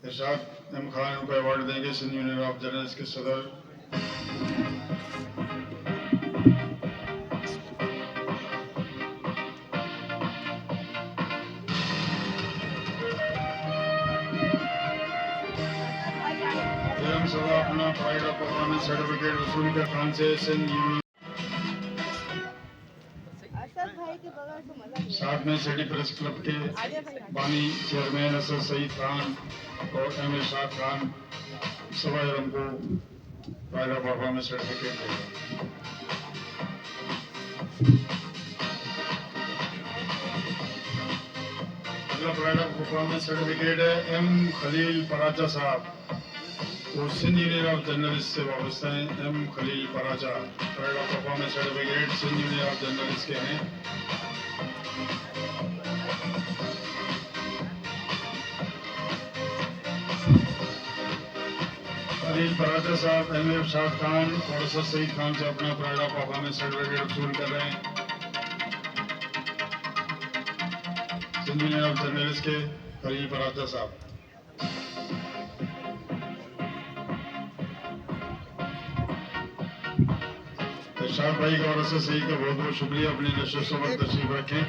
ارشاد احمد خان ان کو ایوارڈ دیں گے، سندھ یونین آف جرنلسٹ کے صدر۔ ارم سبھا اپنا پرائڈ آف پرفارمنس سرٹیفکیٹ وصول کر خان سے سندھ یونین साथ में सिटी प्रेस क्लब के बानी चेयरमैन असद सईद खान और एम इरशाद खान सवायरम को पहला परफॉर्मेंस सर्टिफिकेट देगा। अगला प्राइड ऑफ परफॉर्मेंस सर्टिफिकेट है एम खलील पराचा साहब, वो सिंध यूनियन ऑफ जर्नलिस्ट से वाबस्ता हैं। M Khalil Paracha pride of performance certificate Sindh union of journalist के हैं। खलील पराचा साहब एम इरशाद खान और असद सईद खान से अपना प्राइड ऑफ परफॉर्मेंस सर्टिफिकेट वसूल कर रहे हैं। सिंध यूनियन ऑफ जर्नलिस्ट के खलील पराचा साहब। इरशाद भाई का और असद सईद का बहुत बहुत शुक्रिया, अपनी नशिस्तों पर तशरीफ रखें।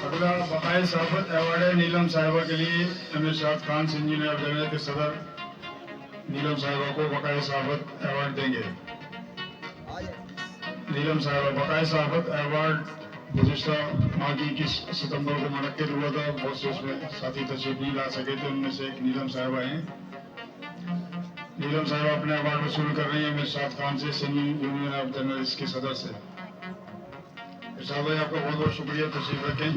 अगला बकाए साहबत अवार्ड है नीलम साहिबा के लिए M Irshad Khan Sindh union of journalist के सदर नीलम साहिबा को बकाए साहबत अवार्ड देंगे। नीलम साहिबा बकाए साहबत अवार्ड गुज़िश्ता माह की 21 सितंबर को मुनक्किद हुआ था। बहुत से उसमें साथी तशरीफ नहीं ला सके थे, उनमें से एक नीलम साहिबा हैं। नीलम साहिबा अपने अवार्ड वसूल कर रही हैं इरशाद खान से सिंध यूनियन ऑफ जर्नलिस्ट के सदर से। इरशाद भाई आपका बहुत बहुत शुक्रिया, तशरीफ रखें।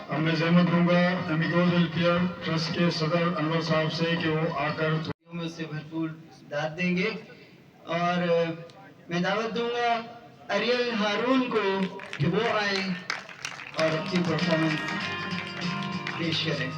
अब मैं ज़हमत दूंगा एमिगोज वेलफेयर ट्रस्ट के सदर अनवर साहब से कि वो आकर में उससे भरपूर दाद देंगे। और मैं दावत दूंगा अरियल हारून को कि वो आए और अपनी परफॉर्मेंस पेश करें।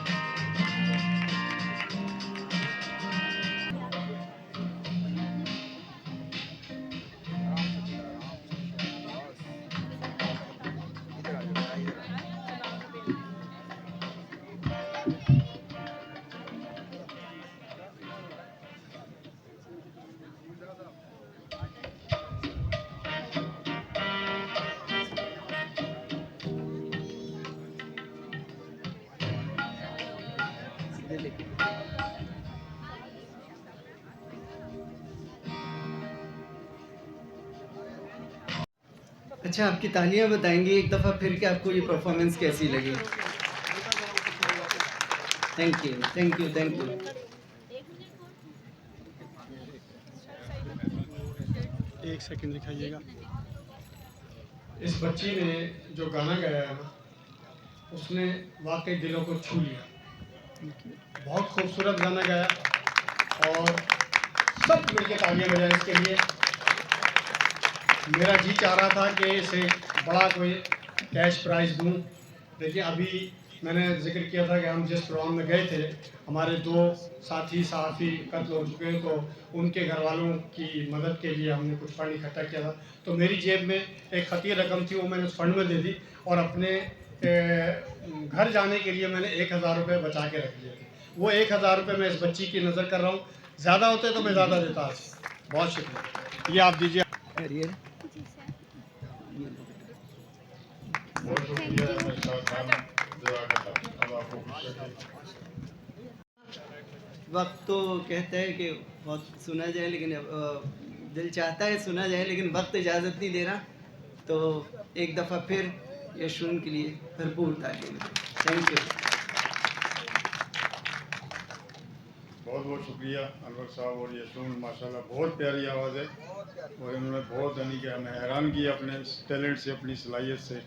अच्छा, आपकी तालियां बताएंगे एक दफ़ा फिर कि आपको ये परफॉर्मेंस कैसी लगी। Thank you thank you thank you. एक सेकंड दिखाइएगा। इस बच्ची ने जो गाना गाया है ना, उसने वाकई दिलों को छू लिया। बहुत खूबसूरत गाना गाया और सब मिलकर तालियां बजाएं इसके लिए। मेरा जी चाह रहा था कि इसे बड़ा कोई कैश प्राइज़ दूं, लेकिन अभी मैंने जिक्र किया था कि हम जिस प्रोग्राम में गए थे, हमारे 2 साथी सहाफ़ी कत्ल हो चुके हैं, तो उनके घर वालों की मदद के लिए हमने कुछ फंड इकट्ठा किया था। तो मेरी जेब में एक खती रकम थी, वो मैंने उस फंड में दे दी और अपने घर जाने के लिए मैंने 1000 रुपये बचा के रख लिए थे। वो 1000 रुपये मैं इस बच्ची की नज़र कर रहा हूँ, ज़्यादा होते तो मैं ज़्यादा देता आज। बहुत शुक्रिया, ये आप दीजिए। बहुत शुक्रिया। वक्त तो कहता है कि बहुत सुना जाए, लेकिन दिल चाहता है सुना जाए, लेकिन वक्त इजाज़त नहीं दे रहा। तो एक दफ़ा फिर यशरून के लिए भरपूर तालियां। Thank you. बहुत बहुत शुक्रिया अनवर साहब और यशरून, माशाल्लाह बहुत प्यारी आवाज़ है और इन्होंने बहुत यानी कि हमें हैरान किया अपने टैलेंट से, अपनी सलाहियत से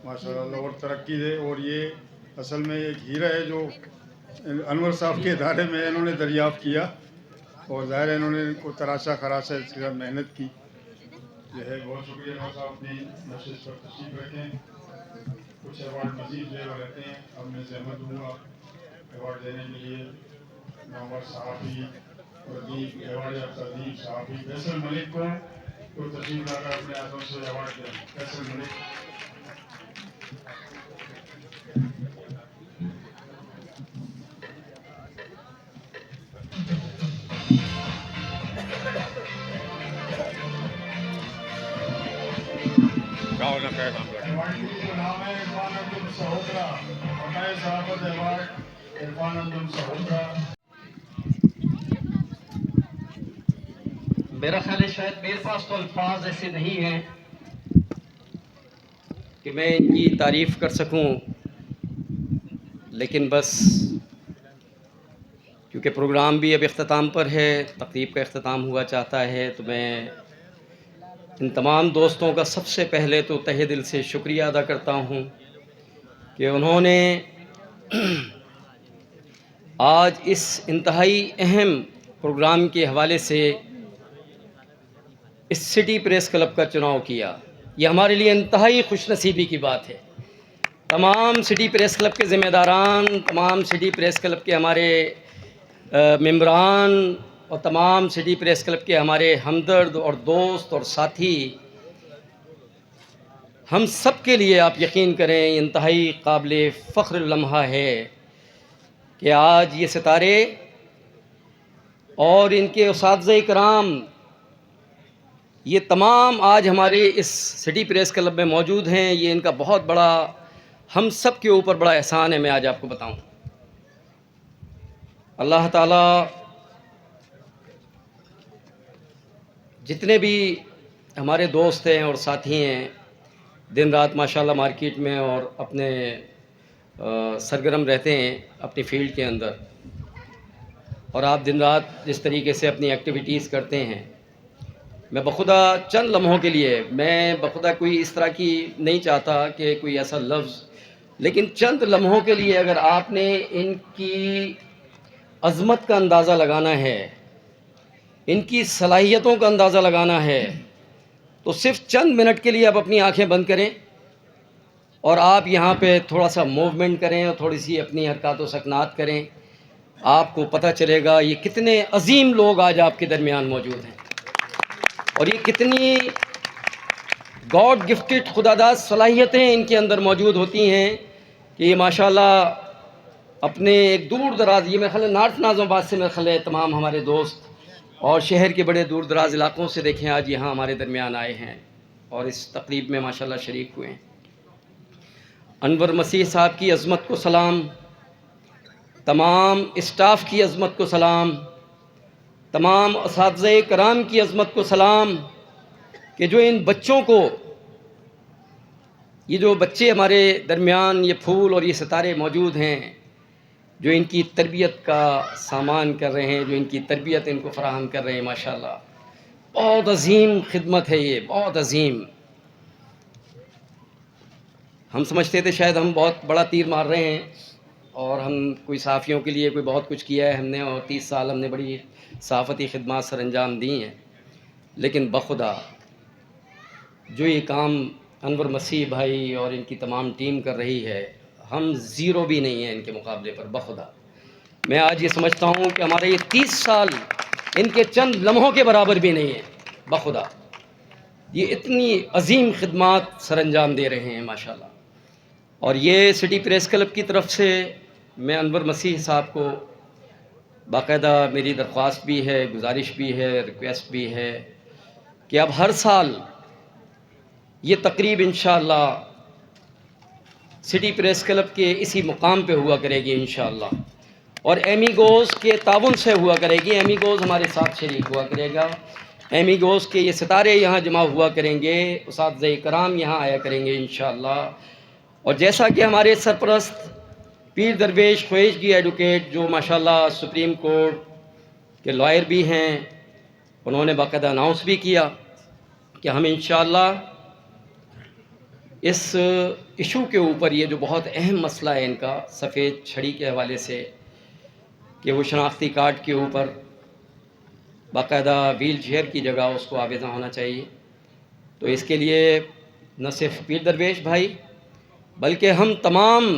माशाल्लाह, और तरक्की दे। और ये असल में एक हीरा है जो अनवर साहब के इदारे में इन्होंने दरियाफ़्त किया और ज़ाहिर है इन्होंने को तराशा खराशा इसके साथ मेहनत की। यह है, बहुत शुक्रिया अनवर साहब, अपनी नशिस्त पर तशरीफ रखें। कुछ अवार्ड मज़ीद जो रहते हैं, अब मैं ज़हमत दूँगा अवार्ड देने के लिए नंबर सहाफ़ी प्रदीप अवार्ड या प्रदीप सहाफ़ी फैसल मलिक को तशरीफ लाकर अपने हाथों से अवार्ड दें। फैसल मलिक। नाम है इरफान अब्दुल सहोत्रा, बकाए सहाफ़त अवार्ड इरफान अब्दुल सहोत्रा। میرا خیال ہے شاید میرے پاس تو الفاظ ایسے نہیں ہیں کہ میں ان کی تعریف کر سکوں، لیکن بس کیونکہ پروگرام بھی اب اختتام پر ہے، تقریب کا اختتام ہوا چاہتا ہے، تو میں ان تمام دوستوں کا سب سے پہلے تو تہہ دل سے شکریہ ادا کرتا ہوں کہ انہوں نے آج اس انتہائی اہم پروگرام کے حوالے سے اس سٹی پریس کلب کا چناؤ کیا۔ یہ ہمارے لیے انتہائی خوش نصیبی کی بات ہے۔ تمام سٹی پریس کلب کے ذمہ داران، تمام سٹی پریس کلب کے ہمارے ممبران اور تمام سٹی پریس کلب کے ہمارے ہمدرد اور دوست اور ساتھی، ہم سب کے لیے آپ یقین کریں انتہائی قابل فخر لمحہ ہے کہ آج یہ ستارے اور ان کے اساتذہ کرام یہ تمام آج ہمارے اس سٹی پریس کلب میں موجود ہیں۔ یہ ان کا بہت بڑا، ہم سب کے اوپر بڑا احسان ہے، میں آج آپ کو بتاؤں۔ اللہ تعالیٰ جتنے بھی ہمارے دوست ہیں اور ساتھی ہیں، دن رات ماشاءاللہ مارکیٹ میں اور اپنے سرگرم رہتے ہیں اپنی فیلڈ کے اندر، اور آپ دن رات جس طریقے سے اپنی ایکٹیویٹیز کرتے ہیں، میں بخدا چند لمحوں کے لیے، میں بخدا کوئی اس طرح کی نہیں چاہتا کہ کوئی ایسا لفظ، لیکن چند لمحوں کے لیے اگر آپ نے ان کی عظمت کا اندازہ لگانا ہے، ان کی صلاحیتوں کا اندازہ لگانا ہے، تو صرف چند منٹ کے لیے آپ اپنی آنکھیں بند کریں اور آپ یہاں پہ تھوڑا سا موومنٹ کریں اور تھوڑی سی اپنی حرکات و سکنات کریں، آپ کو پتہ چلے گا یہ کتنے عظیم لوگ آج آپ کے درمیان موجود ہیں، اور یہ کتنی گاڈ گفٹڈ خداداد صلاحیتیں ان کے اندر موجود ہوتی ہیں کہ یہ ماشاءاللہ اپنے ایک دور دراز، یہ میرے خیال ہے نارتھ نازم آباد سے میرے خیال ہے تمام ہمارے دوست اور شہر کے بڑے دور دراز علاقوں سے دیکھیں آج یہاں ہمارے درمیان آئے ہیں اور اس تقریب میں ماشاءاللہ شریک ہوئے ہیں۔ انور مسیح صاحب کی عظمت کو سلام، تمام اسٹاف کی عظمت کو سلام، تمام اساتذہ کرام کی عظمت کو سلام کہ جو ان بچوں کو، یہ جو بچے ہمارے درمیان یہ پھول اور یہ ستارے موجود ہیں، جو ان کی تربیت کا سامان کر رہے ہیں، جو ان کی تربیت ان کو فراہم کر رہے ہیں، ماشاءاللہ بہت عظیم خدمت ہے، یہ بہت عظیم۔ ہم سمجھتے تھے شاید ہم بہت بڑا تیر مار رہے ہیں اور ہم کوئی صحافیوں کے لیے کوئی بہت کچھ کیا ہے ہم نے، اور 30 سال ہم نے بڑی صحافتی خدمات سر انجام دی ہیں، لیکن بخدا جو یہ کام انور مسیح بھائی اور ان کی تمام ٹیم کر رہی ہے، ہم زیرو بھی نہیں ہیں ان کے مقابلے پر۔ بخدا میں آج یہ سمجھتا ہوں کہ ہمارے یہ 30 سال ان کے چند لمحوں کے برابر بھی نہیں ہیں۔ بخدا یہ اتنی عظیم خدمات سر انجام دے رہے ہیں ماشاءاللہ، اور یہ سٹی پریس کلب کی طرف سے میں انور مسیح صاحب کو باقاعدہ میری درخواست بھی ہے، گزارش بھی ہے، ریکویسٹ بھی ہے کہ اب ہر سال یہ تقریب انشاءاللہ سٹی پریس کلب کے اسی مقام پہ ہوا کرے گی انشاءاللہ، اور ایمیگوز کے تعاون سے ہوا کرے گی۔ ایمیگوز ہمارے ساتھ شریک ہوا کرے گا، ایمیگوز کے یہ ستارے یہاں جمع ہوا کریں گے، اساتذہ کرام یہاں آیا کریں گے انشاءاللہ، اور جیسا کہ ہمارے سرپرست پیر درویش خویشگی ایڈوکیٹ جو ماشاءاللہ سپریم کورٹ کے لائر بھی ہیں، انہوں نے باقاعدہ اناؤنس بھی کیا کہ ہم انشاءاللہ اس ایشو کے اوپر، یہ جو بہت اہم مسئلہ ہے ان کا سفید چھڑی کے حوالے سے کہ وہ شناختی کارڈ کے اوپر باقاعدہ ویل چیئر کی جگہ اس کو آویزاں ہونا چاہیے، تو اس کے لیے نہ صرف پیر درویش بھائی بلکہ ہم تمام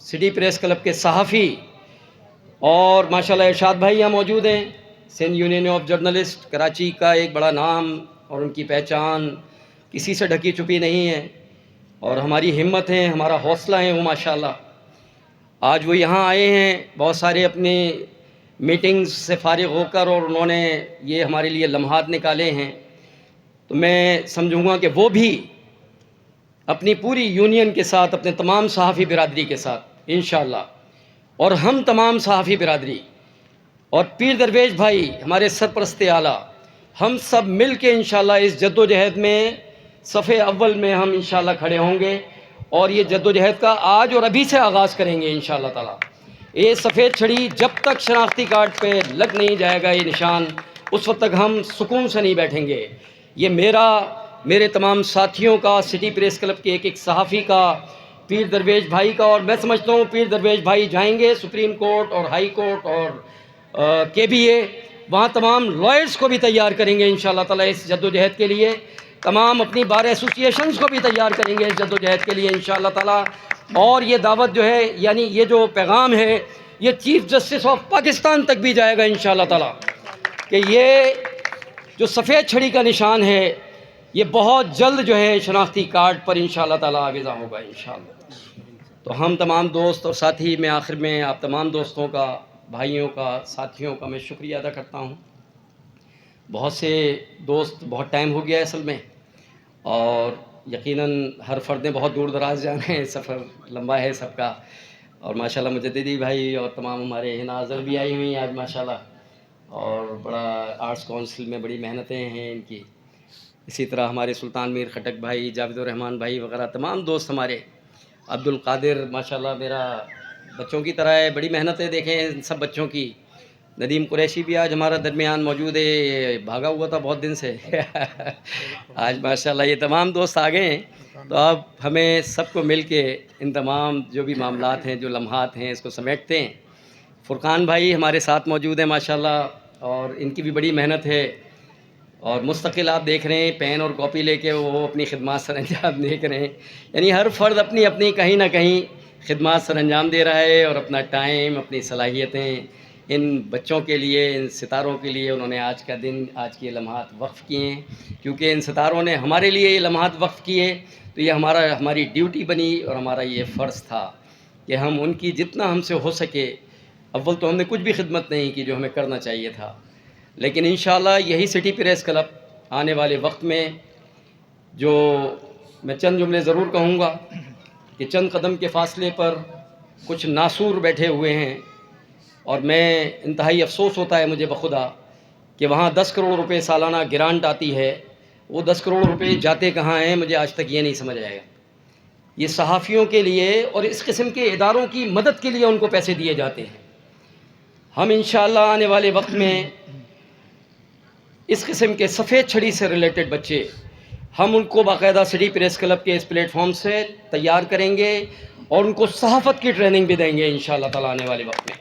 سٹی پریس کلب کے صحافی اور ماشاءاللہ ارشاد بھائی یہاں موجود ہیں، Sindh union of journalist Karachi کا ایک بڑا نام اور ان کی پہچان کسی سے ڈھکی چھپی نہیں ہے، اور ہماری ہمت ہے، ہمارا حوصلہ ہے وہ ماشاءاللہ۔ آج وہ یہاں آئے ہیں بہت سارے اپنی میٹنگز سے فارغ ہو کر، اور انہوں نے یہ ہمارے لیے لمحات نکالے ہیں، تو میں سمجھوں گا کہ وہ بھی اپنی پوری یونین کے ساتھ، اپنے تمام صحافی برادری کے ساتھ انشاءاللہ، اور ہم تمام صحافی برادری اور پیر درویش بھائی ہمارے سرپرست اعلیٰ ہم سب مل کے انشاءاللہ اس جد و جہد میں صفِ اول میں ہم انشاءاللہ کھڑے ہوں گے، اور یہ جد و جہد کا آج اور ابھی سے آغاز کریں گے انشاءاللہ تعالیٰ۔ یہ سفید چھڑی جب تک شناختی کارڈ پہ لگ نہیں جائے گا یہ نشان، اس وقت تک ہم سکون سے نہیں بیٹھیں گے۔ یہ میرے تمام ساتھیوں کا، سٹی پریس کلب کے ایک صحافی کا، پیر درویش بھائی کا، اور میں سمجھتا ہوں پیر درویش بھائی جائیں گے سپریم کورٹ اور ہائی کورٹ اور KBA، وہاں تمام لائرز کو بھی تیار کریں گے انشاءاللہ تعالیٰ اس جد و جہد کے لیے، تمام اپنی بار ایسوسیشنز کو بھی تیار کریں گے اس جد و جہد کے لیے انشاءاللہ تعالیٰ۔ اور یہ دعوت جو ہے، یعنی یہ جو پیغام ہے، یہ چیف جسٹس آف پاکستان تک بھی جائے گا انشاءاللہ تعالیٰ، کہ یہ جو سفید چھڑی کا نشان ہے یہ بہت جلد جو ہے شناختی کارڈ پر انشاءاللہ تعالیٰ آویزاں ہوگا انشاءاللہ۔ تو ہم تمام دوست اور ساتھی، میں آخر میں آپ تمام دوستوں کا، بھائیوں کا، ساتھیوں کا میں شکریہ ادا کرتا ہوں۔ بہت سے دوست، بہت ٹائم ہو گیا ہے اصل میں، اور یقیناً ہر فرد نے بہت دور دراز جانا ہے، سفر لمبا ہے سب کا، اور ماشاءاللہ مجددی بھائی اور تمام ہمارے ناظر بھی آئی ہوئی ہیں آج ماشاءاللہ، اور بڑا آرٹس کونسل میں بڑی محنتیں ہیں ان کی۔ اسی طرح ہمارے سلطان میر خٹک بھائی، جاوید الرحمان بھائی وغیرہ تمام دوست ہمارے، عبد القادر ماشاءاللہ میرا بچوں کی طرح ہے، بڑی محنتیں دیکھیں ان سب بچوں کی۔ ندیم قریشی بھی آج ہمارا درمیان موجود ہے، بھاگا ہوا تھا بہت دن سے آج ماشاءاللہ یہ تمام دوست آ گئے ہیں۔ تو اب ہمیں سب کو مل کے ان تمام جو بھی معاملات ہیں، جو لمحات ہیں، اس کو سمیٹتے ہیں۔ فرقان بھائی ہمارے ساتھ موجود ہیں ماشاءاللہ، اور ان کی بھی بڑی محنت ہے، اور مستقل آپ دیکھ رہے ہیں پین اور کاپی لے کے وہ اپنی خدمات سر انجام دیکھ رہے ہیں، یعنی ہر فرد اپنی اپنی کہیں نہ کہیں خدمات سر انجام دے رہا ہے، اور اپنا ٹائم، اپنی صلاحیتیں ان بچوں کے لیے، ان ستاروں کے لیے انہوں نے آج کا دن، آج کے لمحات وقف کیے ہیں، کیونکہ ان ستاروں نے ہمارے لیے یہ لمحات وقف کیے، تو یہ ہماری ڈیوٹی بنی اور ہمارا یہ فرض تھا کہ ہم ان کی جتنا ہم سے ہو سکے، اول تو ہم نے کچھ بھی خدمت نہیں کی جو ہمیں کرنا چاہیے تھا، لیکن انشاءاللہ یہی سٹی پریس کلب آنے والے وقت میں، جو میں چند جملے ضرور کہوں گا کہ چند قدم کے فاصلے پر کچھ ناسور بیٹھے ہوئے ہیں، اور میں انتہائی افسوس ہوتا ہے مجھے بخدا کہ وہاں 10 کروڑ روپے سالانہ گرانٹ آتی ہے، وہ 10 کروڑ روپے جاتے کہاں ہیں مجھے آج تک یہ نہیں سمجھ آئے گا۔ یہ صحافیوں کے لیے اور اس قسم کے اداروں کی مدد کے لیے ان کو پیسے دیے جاتے ہیں۔ ہم انشاءاللہ آنے والے وقت میں اس قسم کے سفید چھڑی سے ریلیٹڈ بچے، ہم ان کو باقاعدہ سٹی پریس کلب کے اس پلیٹ فارم سے تیار کریں گے، اور ان کو صحافت کی ٹریننگ بھی دیں گے انشاءاللہ تعالیٰ آنے والے وقت میں۔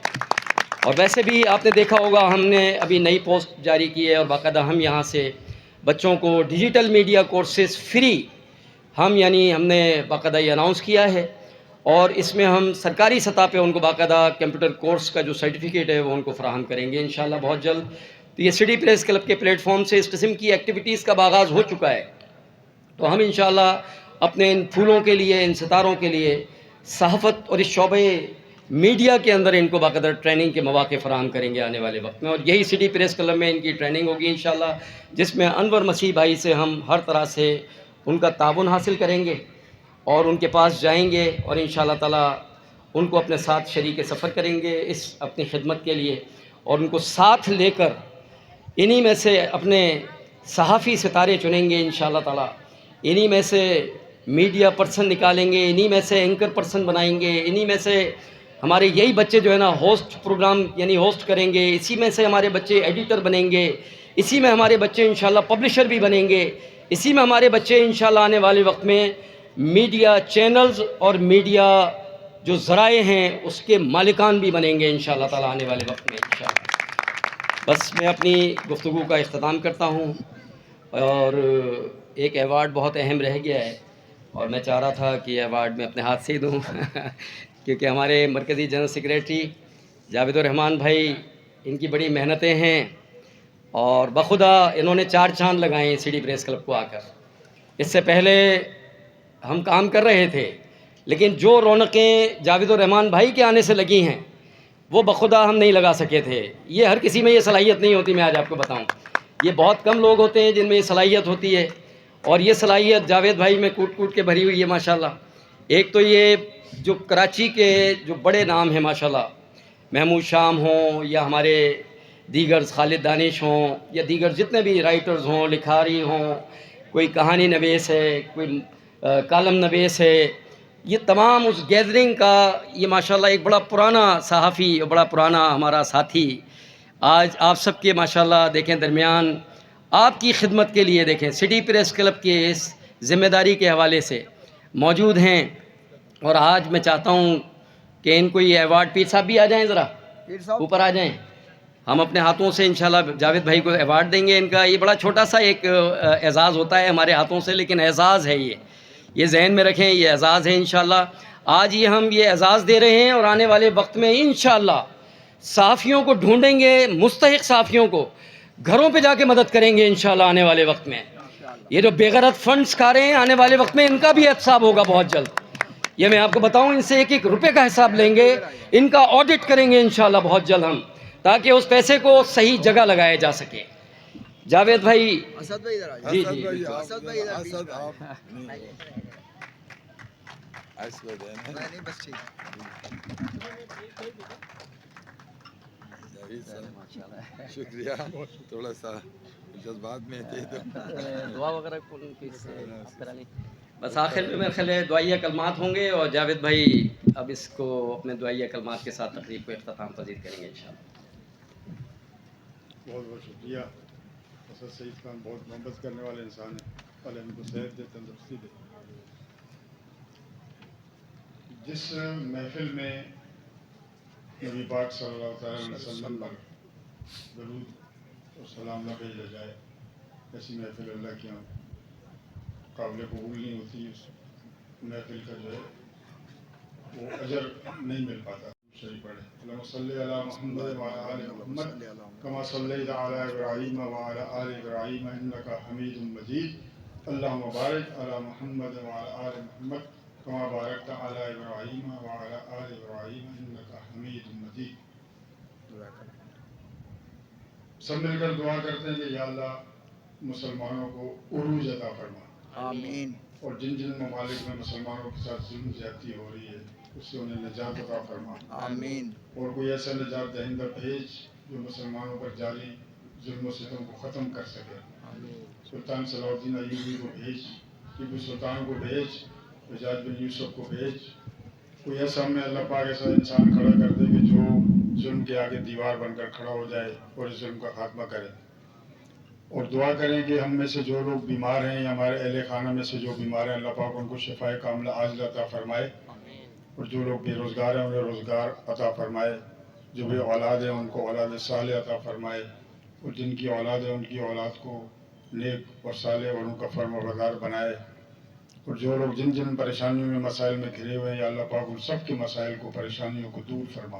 اور ویسے بھی آپ نے دیکھا ہوگا ہم نے ابھی نئی پوسٹ جاری کی ہے، اور باقاعدہ ہم یہاں سے بچوں کو ڈیجیٹل میڈیا کورسز فری ہم نے باقاعدہ یہ اناؤنس کیا ہے، اور اس میں ہم سرکاری سطح پہ ان کو باقاعدہ کمپیوٹر کورس کا جو سرٹیفکیٹ ہے وہ ان کو فراہم کریں گے انشاءاللہ بہت جلد۔ تو یہ سٹی پریس کلب کے پلیٹ فارم سے اس قسم کی ایکٹیویٹیز کا آغاز ہو چکا ہے، تو ہم انشاءاللہ اپنے ان پھولوں کے لیے، ان ستاروں کے لیے صحافت اور اس شعبے میڈیا کے اندر ان کو باقاعدہ ٹریننگ کے مواقع فراہم کریں گے آنے والے وقت میں، اور یہی سٹی پریس کلب میں ان کی ٹریننگ ہوگی انشاءاللہ، جس میں انور مسیح بھائی سے ہم ہر طرح سے ان کا تعاون حاصل کریں گے، اور ان کے پاس جائیں گے، اور انشاءاللہ تعالیٰ ان کو اپنے ساتھ شریک سفر کریں گے اس اپنی خدمت کے لیے، اور ان کو ساتھ لے کر انہی میں سے اپنے صحافی ستارے چنیں گے انشاءاللہ تعالیٰ، انہی میں سے میڈیا پرسن نکالیں گے، انہی میں سے اینکر پرسن بنائیں گے، انہی میں سے ہمارے یہی بچے جو ہے نا ہوسٹ پروگرام ہوسٹ کریں گے، اسی میں سے ہمارے بچے ایڈیٹر بنیں گے، اسی میں ہمارے بچے انشاءاللہ پبلشر بھی بنیں گے، اسی میں ہمارے بچے انشاءاللہ آنے والے وقت میں میڈیا چینلز اور میڈیا جو ذرائع ہیں اس کے مالکان بھی بنیں گے انشاءاللہ تعالیٰ آنے والے وقت میں انشاءاللہ۔ بس میں اپنی گفتگو کا اختتام کرتا ہوں، اور ایک ایوارڈ بہت اہم رہ گیا ہے، اور میں چاہ رہا تھا کہ یہ ایوارڈ میں اپنے ہاتھ سے ہی دوں کیونکہ ہمارے مرکزی جنرل سیکریٹری جاوید الرحمان بھائی، ان کی بڑی محنتیں ہیں، اور بخدا انہوں نے 4 چاند لگائے ہیں سٹی پریس کلب کو آ کر۔ اس سے پہلے ہم کام کر رہے تھے، لیکن جو رونقیں جاوید الرحمان بھائی کے آنے سے لگی ہیں وہ بخدا ہم نہیں لگا سکے تھے۔ یہ ہر کسی میں یہ صلاحیت نہیں ہوتی، میں آج آپ کو بتاؤں، یہ بہت کم لوگ ہوتے ہیں جن میں یہ صلاحیت ہوتی ہے، اور یہ صلاحیت جاوید بھائی میں کوٹ کوٹ کے بھری ہوئی ہے ماشاءاللہ۔ ایک تو یہ جو کراچی کے جو بڑے نام ہیں ماشاءاللہ، محمود شام ہوں یا ہمارے دیگر خالد دانش ہوں یا دیگر جتنے بھی رائٹرز ہوں، لکھاری ہوں، کوئی کہانی نویس ہے، کوئی کالم نویس ہے، یہ تمام اس گیدرنگ کا یہ ماشاءاللہ ایک بڑا پرانا صحافی اور بڑا پرانا ہمارا ساتھی آج آپ سب کے ماشاءاللہ دیکھیں درمیان آپ کی خدمت کے لیے دیکھیں سٹی پریس کلب کے اس ذمہ داری کے حوالے سے موجود ہیں. اور آج میں چاہتا ہوں کہ ان کو یہ ایوارڈ، پیر صاحب بھی آ جائیں، ذرا اوپر آ جائیں، ہم اپنے ہاتھوں سے انشاءاللہ جاوید بھائی کو ایوارڈ دیں گے. ان کا یہ بڑا چھوٹا سا ایک اعزاز ہوتا ہے ہمارے ہاتھوں سے، لیکن اعزاز ہے یہ ذہن میں رکھیں، یہ اعزاز ہے انشاءاللہ. آج یہ ہم یہ اعزاز دے رہے ہیں اور آنے والے وقت میں انشاءاللہ صحافیوں کو ڈھونڈیں گے، مستحق صحافیوں کو گھروں پہ جا کے مدد کریں گے انشاءاللہ آنے والے وقت میں. یہ جو بے غرض فنڈز کھا رہے ہیں آنے والے وقت میں ان کا بھی احتساب ہوگا بہت جلد. یہ میں آپ کو بتاؤں، ان سے ایک ایک روپے کا حساب لیں گے، ان کا آڈٹ کریں گے انشاءاللہ بہت جلد ہم، تاکہ اس پیسے کو صحیح جگہ لگایا جا سکے. جاوید بھائی، جی جی شکریہ. تھوڑا سا جذبات میں تھے تو دعا وغیرہ بس آخر میں میرے خیال ہے دعائیہ کلمات ہوں گے، اور جاوید بھائی اب اس کو اپنے دعائیہ کلمات کے ساتھ تقریب کو اختتام پذیر کریں گے انشاءاللہ. بہت بہت شکریہ. اسد سعید خان بہت محبت کرنے والے انسان ہیں. اللہ ان کو صحت دے، تندرستی دے. جس محفل میں نبی پاک صلی اللہ تعالیٰ علیہ وسلم پر درود اور سلام نہ بھیجا جائے، ایسی محفل اللہ کی یہاں قابل قبول نہیں ہوتی. اس محفل کا جو ہے وہ اجر نہیں مل پاتا. شریف پڑھے اللہم صلی علی محمد وعلی آل محمد کما صلیت علی ابراہیم وعلی آل ابراہیم انک حمید مجید. اللہم بارک علی محمد وعلی آل محمد کما بارکت علی ابراہیم وعلی آل ابراہیم انک حمید مجید. سب مل کر دعا کرتے ہیں کہ یا اللہ مسلمانوں کو عروج عطا فرما. آمین. اور جن جن ممالک میں مسلمانوں کے ساتھ ظلم زیادتی ہو رہی ہے اس سے انہیں نجات عطا فرما. آمین. اور کوئی ایسا نجات دہندہ بھیج جو مسلمانوں پر جاری ظلم و ستم کو ختم کر سکے. سلطان صلاح الدین ایوبی کو بھیج، ٹیپو سلطان کو بھیج، حجاج بن یوسف کو بھیج. کوئی ایسا ہمیں اللہ پاک ایسا انسان کھڑا کر دے کہ جو ظلم کے آگے دیوار بن کر کھڑا ہو جائے اور اس ظلم کا خاتمہ کرے. اور دعا کریں کہ ہم میں سے جو لوگ بیمار ہیں یا ہمارے اہل خانہ میں سے جو بیمار ہیں اللہ پاک ان کو شفائے کاملہ عاجلہ عطا فرمائے. اور جو لوگ بے روزگار ہیں انہیں روزگار عطا فرمائے. جو بے اولاد ہیں ان کو اولاد صالح عطا فرمائے. اور جن کی اولاد ہے ان کی اولاد کو نیک اور صالح اور ان کا فرما بردار بنائے. اور جو لوگ جن جن پریشانیوں میں مسائل میں گھرے ہوئے ہیں یا اللہ پاک ان سب کے مسائل کو پریشانیوں کو دور فرما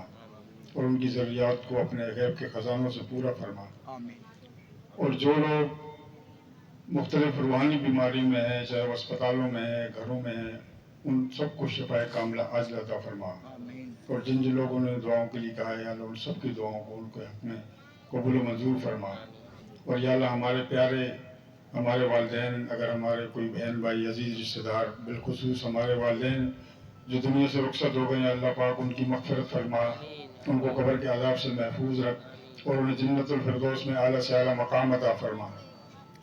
اور ان کی ضروریات کو اپنے غیب کے خزانوں سے پورا فرما. اور جو لوگ مختلف روحانی بیماری میں ہیں، چاہے وہ اسپتالوں میں ہیں، گھروں میں ہیں، ان سب کو شفائے کاملہ عاجلہ عطا فرما. اور جن جن لوگوں نے دعاؤں کے لیے کہا ہے یا اللہ ان سب کی دعاؤں کو ان کے حق میں قبول و منظور فرما. اور یا اللہ ہمارے پیارے ہمارے والدین، اگر ہمارے کوئی بہن بھائی عزیز رشتہ دار، بالخصوص ہمارے والدین جو دنیا سے رخصت ہو گئے ہیں، اللہ پاک ان کی مغفرت فرما، ان کو قبر کے عذاب سے محفوظ رکھ اور انہیں جنت الفردوس میں اعلیٰ سے اعلیٰ مقام عطا فرما.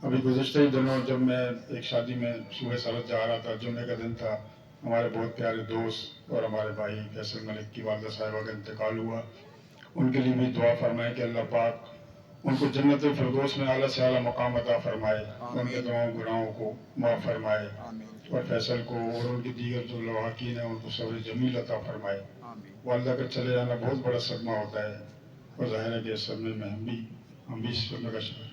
ابھی گزشتہ ہی دنوں جب میں ایک شادی میں صبح سرحد جا رہا تھا، جمعے کا دن تھا، ہمارے بہت پیارے دوست اور ہمارے بھائی فیصل ملک کی والدہ صاحبہ کا انتقال ہوا. ان کے لیے بھی دعا فرمائے کہ اللہ پاک ان کو جنت الفردوس میں اعلیٰ سے اعلیٰ مقام عطا فرمائے، ان کے تمام گناہوں کو معاف فرمائے. اور فیصل کو اور ان کی دیگر جو لواحقین ہیں ان کو صبر جمیل عطا فرمائے. والدہ کا چلے جانا بہت بڑا صدمہ ہوتا ہے اور ظاہر ہے کہ اس صدمے میں ہم بھی اس صدمے کا شکار.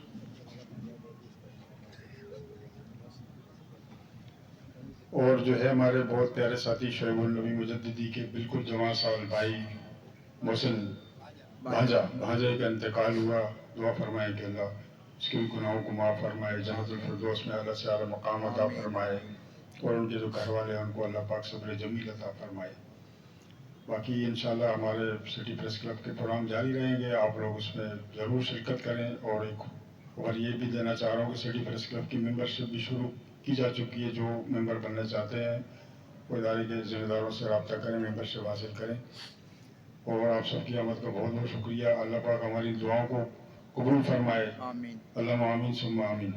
اور جو ہے ہمارے بہت پیارے ساتھی شعیب النبی مجددی کے بالکل جوان سال بھائی محسن بھانجے کا انتقال ہوا. دعا فرمائے کہ اللہ اس کے گناہوں کو معاف فرمائے، جنت الفردوس میں اعلیٰ سے اعلیٰ مقام عطا فرمائے اور ان کے جو گھر والے ہیں ان کو اللہ پاک صبر جمیل عطا فرمائے. باقی انشاءاللہ ہمارے سٹی پریس کلب کے پروگرام جاری رہیں گے، آپ لوگ اس میں ضرور شرکت کریں. اور ایک خبر یہ بھی دینا چاہ رہا ہوں کہ سٹی پریس کلب کی ممبرشپ بھی شروع کی جا چکی ہے. جو ممبر بننا چاہتے ہیں وہ ادارے کے ذمہ داروں سے رابطہ کریں، ممبرشپ حاصل کریں. और आप सबकी आमद का बहुत बहुत शुक्रिया। अल्लाह पाक हमारी दुआओं को कबूल फरमाए। आमीन। अल्लाह आमीन सुम्मा आमीन।